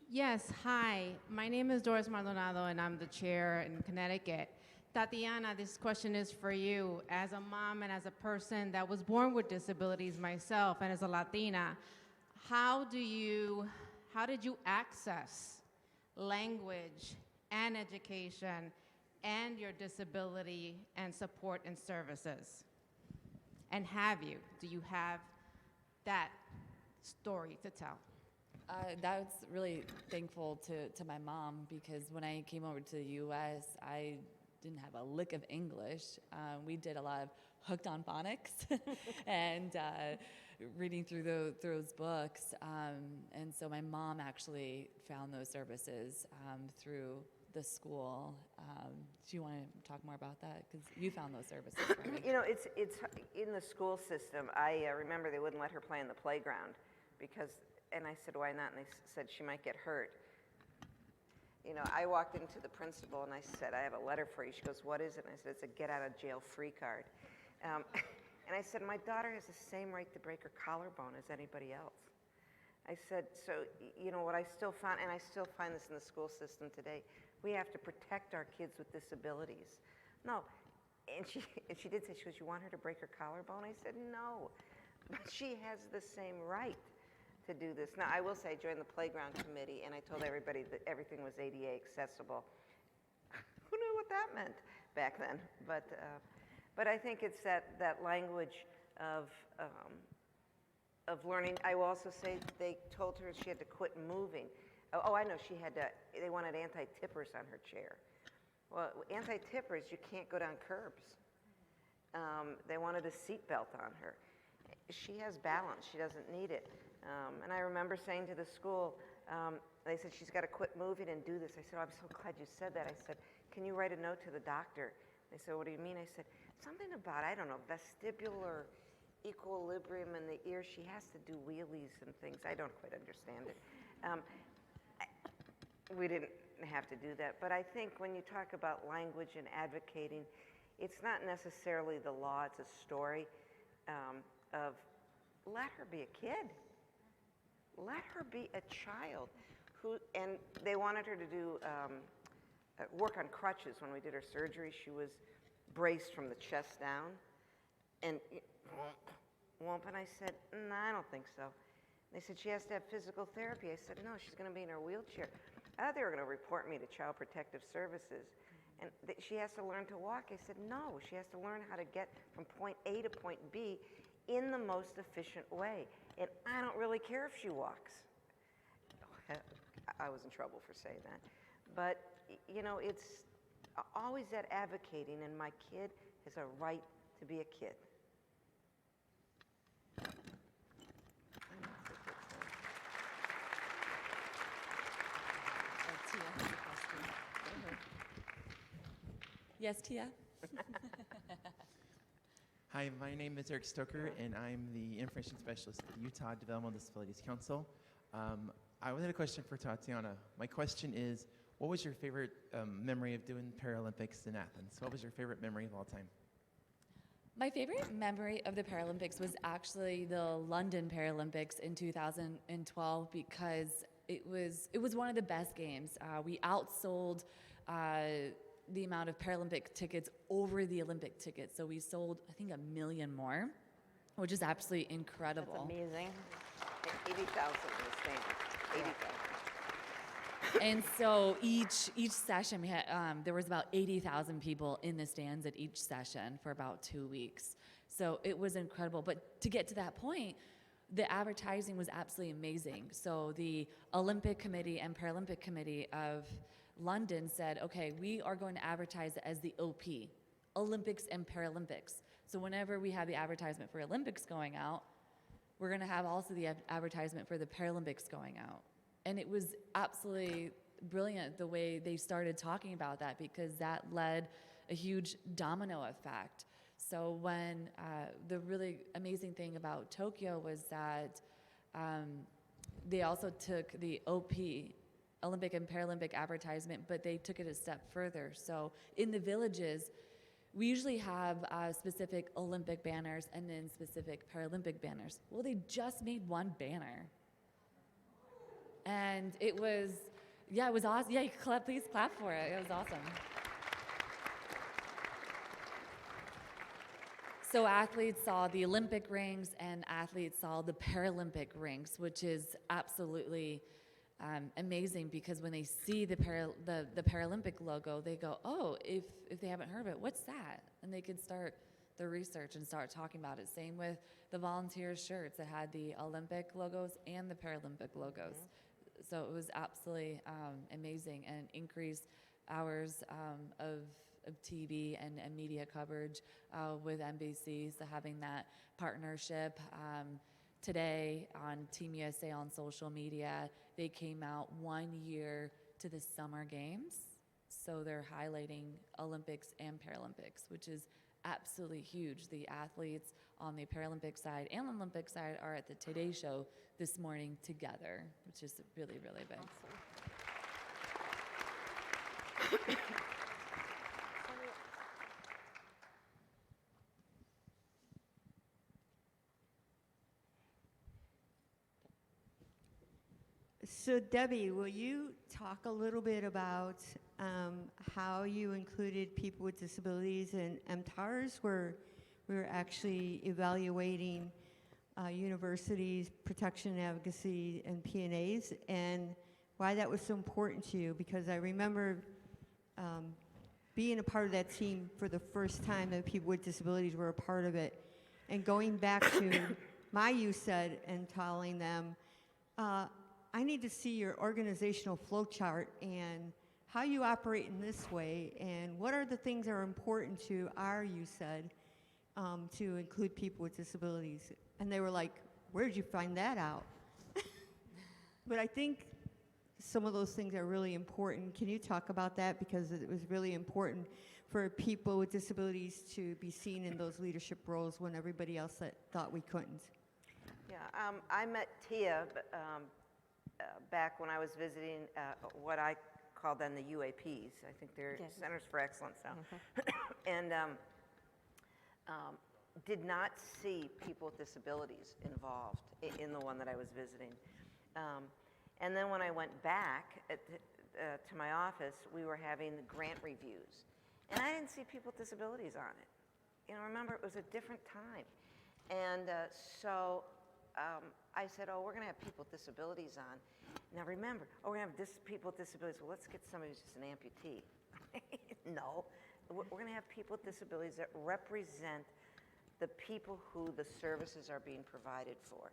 Yes, hi. My name is Doris Maldonado, and I'm the chair in Connecticut. Tatyana, this question is for you. As a mom and as a person that was born with disabilities myself, and as a Latina, how did you access language and education and your disability and support and services? And do you have that story to tell? That's really thankful to my mom, because when I came over to the U.S., I didn't have a lick of English. We did a lot of Hooked on Phonics and reading through those books. And so my mom actually found those services through the school. Do you want to talk more about that? Because you found those services for me. It's in the school system. I remember they wouldn't let her play in the playground and I said, why not? And they said she might get hurt. you know, I walked into the principal and I said, I have a letter for you. She goes, what is it? And I said, it's a get out of jail free card. And I said, my daughter has the same right to break her collarbone as anybody else. I said, so, you know, what I still found, and I still find this in the school system today, we have to protect our kids with disabilities. No, and she did say, she goes, you want her to break her collarbone? I said, no, but she has the same right to do this. Now, I will say I joined the playground committee and I told everybody that everything was ADA accessible. Who knew what that meant back then? But I think it's that language of learning. I will also say they told her she had to quit moving. Oh, I know, they wanted anti-tippers on her chair. Well, anti-tippers, you can't go down curbs. They wanted a seatbelt on her. She has balance, she doesn't need it. And I remember saying to the school, they said, she's got to quit moving and do this. I said, oh, I'm so glad you said that. I said, can you write a note to the doctor? They said, what do you mean? I said, something about, I don't know, vestibular equilibrium in the ear. She has to do wheelies and things. I don't quite understand it. We didn't have to do that. But I think when you talk about language and advocating, it's not necessarily the law. It's a story of let her be a kid. Let her be a child. And they wanted her to do work on crutches when we did her surgery. She was braced from the chest down. And I said, no, I don't think so. They said she has to have physical therapy. I said, no, she's going to be in her wheelchair. I thought they were going to report me to Child Protective Services. And she has to learn to walk. I said, no, she has to learn how to get from point A to point B in the most efficient way. And I don't really care if she walks. I was in trouble for saying that. But, you know, it's always that advocating, and my kid has a right to be a kid. Tia has a question. Yes, Tia? Hi, my name is Eric Stoker, and I'm the Information Specialist at the Utah Developmental Disabilities Council. I had a question for Tatyana. My question is, what was your favorite memory of doing Paralympics in Athens? What was your favorite memory of all time? My favorite memory of the Paralympics was actually the London Paralympics in 2012 because it was one of the best games. We outsold the amount of Paralympic tickets over the Olympic tickets. So we sold, I think, 1 million more, which is absolutely incredible. That's amazing. 80,000 in the stands. 80,000. And so each session, we had, there was about 80,000 people in the stands at each session for about 2 weeks. So it was incredible. But to get to that point, the advertising was absolutely amazing. So the Olympic Committee and Paralympic Committee of London said, okay, we are going to advertise it as the OP, Olympics and Paralympics. So whenever we have the advertisement for Olympics going out, we're going to have also the advertisement for the Paralympics going out. And it was absolutely brilliant the way they started talking about that, because that led a huge domino effect. So when the really amazing thing about Tokyo was that they also took the OP, Olympic and Paralympic advertisement, but they took it a step further. So in the villages, we usually have specific Olympic banners and then specific Paralympic banners. Well, they just made one banner. And it was, yeah, it was awesome. Yeah, please clap for it. It was awesome. So athletes saw the Olympic rings and athletes saw the Paralympic rings, which is absolutely amazing, because when they see the Paralympic logo, they go, oh, if they haven't heard of it, what's that? And they could start the research and start talking about it. Same with the volunteer shirts that had the Olympic logos and the Paralympic logos. Mm-hmm. So it was absolutely amazing, and increased hours of TV and media coverage with NBC, so having that partnership. Today on Team USA on social media, they came out 1 year to the Summer Games, so they're highlighting Olympics and Paralympics, which is absolutely huge. The athletes on the Paralympic side and Olympic side are at the Today Show this morning together, which is really, really big. Awesome. So Debbie, will you talk a little bit about how you included people with disabilities in MTARS, where we were actually evaluating universities, protection, advocacy, and P&As, and why that was so important to you? Because I remember being a part of that team for the first time that people with disabilities were a part of it, and going back to my USED and telling them, I need to see your organizational flow chart and how you operate in this way, and what are the things that are important to our USED to include people with disabilities. And they were like, where did you find that out? But I think some of those things are really important. Can you talk about that? Because it was really important for people with disabilities to be seen in those leadership roles when everybody else thought we couldn't. Yeah, I met Tia back when I was visiting what I call then the UAPs. I think they're Centers for Excellence now. And did not see people with disabilities involved in the one that I was visiting. And then when I went back to my office, we were having the grant reviews. And I didn't see people with disabilities on it. You know, remember, it was a different time. And so I said, oh, we're going to have people with disabilities on. Now remember, oh, we're going to have people with disabilities. Well, let's get somebody who's just an amputee. No, we're going to have people with disabilities that represent the people who the services are being provided for.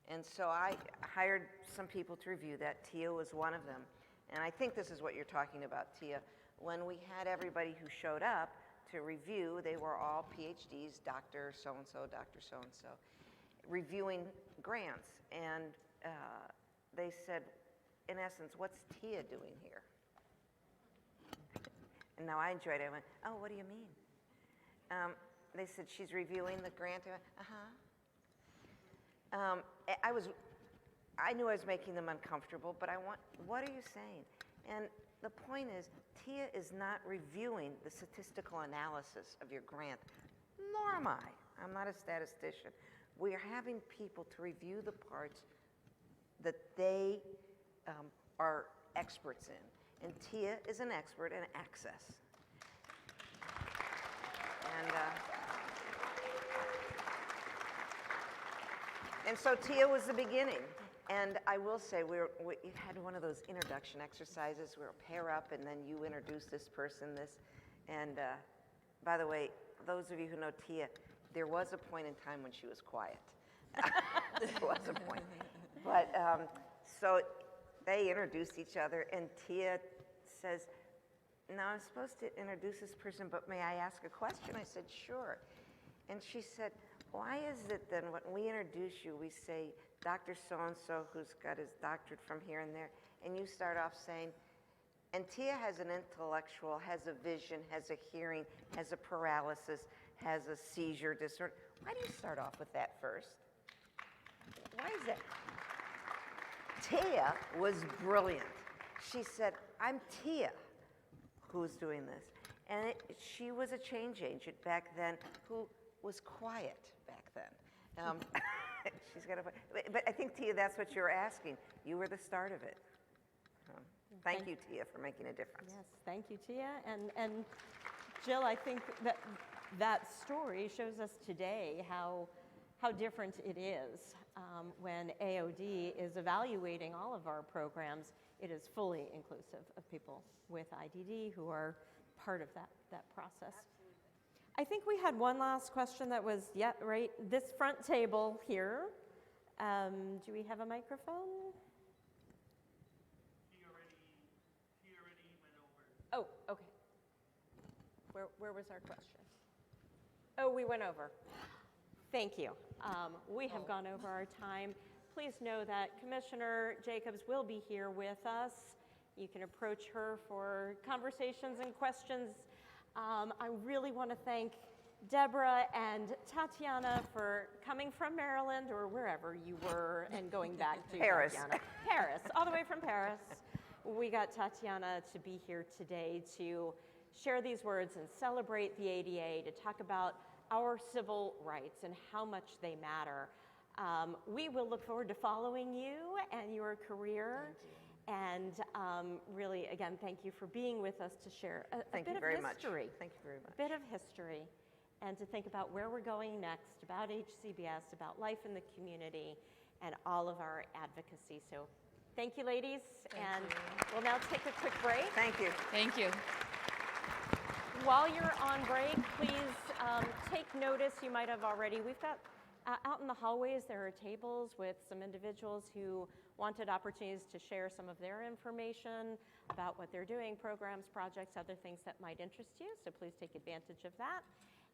And so I hired some people to review that. Tia was one of them. And I think this is what you're talking about, Tia. When we had everybody who showed up to review, they were all PhDs, Dr. So-and-so, Dr. So-and-so, reviewing grants. And they said, in essence, what's Tia doing here? And now I enjoyed it. I went, oh, what do you mean? They said, she's reviewing the grant. I went, I knew I was making them uncomfortable, but what are you saying? And the point is, Tia is not reviewing the statistical analysis of your grant, nor am I. I'm not a statistician. We are having people to review the parts that they are experts in. And Tia is an expert in access. And so Tia was the beginning. And I will say, we had one of those introduction exercises where we pair up and then you introduce this person, And by the way, those of you who know Tia, there was a point in time when she was quiet. There was a point. But so they introduced each other, and Tia says, now I'm supposed to introduce this person, but may I ask a question? I said, sure. And she said, why is it then when we introduce you, we say, Dr. So-and-so, who's got his doctorate from here and there, and you start off saying, and Tia has an intellectual, has a vision, has a hearing, has a paralysis, has a seizure disorder. Why do you start off with that first? Why is that? Tia was brilliant. She said, I'm Tia who's doing this. And she was a change agent back then who was quiet back then. She's got a, but I think, Tia, that's what you're asking. You were the start of it. Thank you, Tia, for making a difference. Yes, thank you, Tia. And Jill, I think that story shows us today how different it is when AoD is evaluating all of our programs. It is fully inclusive of people with IDD who are part of that process. I think we had one last question that was, right, this front table here. Do we have a microphone? He already went over. Oh, okay. Where was our question? Oh, we went over. Thank you. We have gone over our time. Please know that Commissioner Jacobs will be here with us. You can approach her for conversations and questions. I really want to thank Deborah and Tatyana for coming from Maryland or wherever you were and going back to Paris. Tatyana. Paris, all the way from Paris. we got Tatyana to be here today to share these words and celebrate the ADA, to talk about our civil rights and how much they matter. We will look forward to following you and your career. And really, again, thank you for being with us to share a bit of history. Thank you very much. A bit of history, and to think about where we're going next, about HCBS, about life in the community, and all of our advocacy. So thank you, ladies. We'll now take a quick break. Thank you. Thank you. While you're on break, please take notice. You might have already. We've got out in the hallways, there are tables with some individuals who wanted opportunities to share some of their information about what they're doing, programs, projects, other things that might interest you. So please take advantage of that.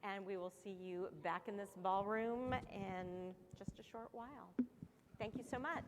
And we will see you back in this ballroom in just a short while. Thank you so much.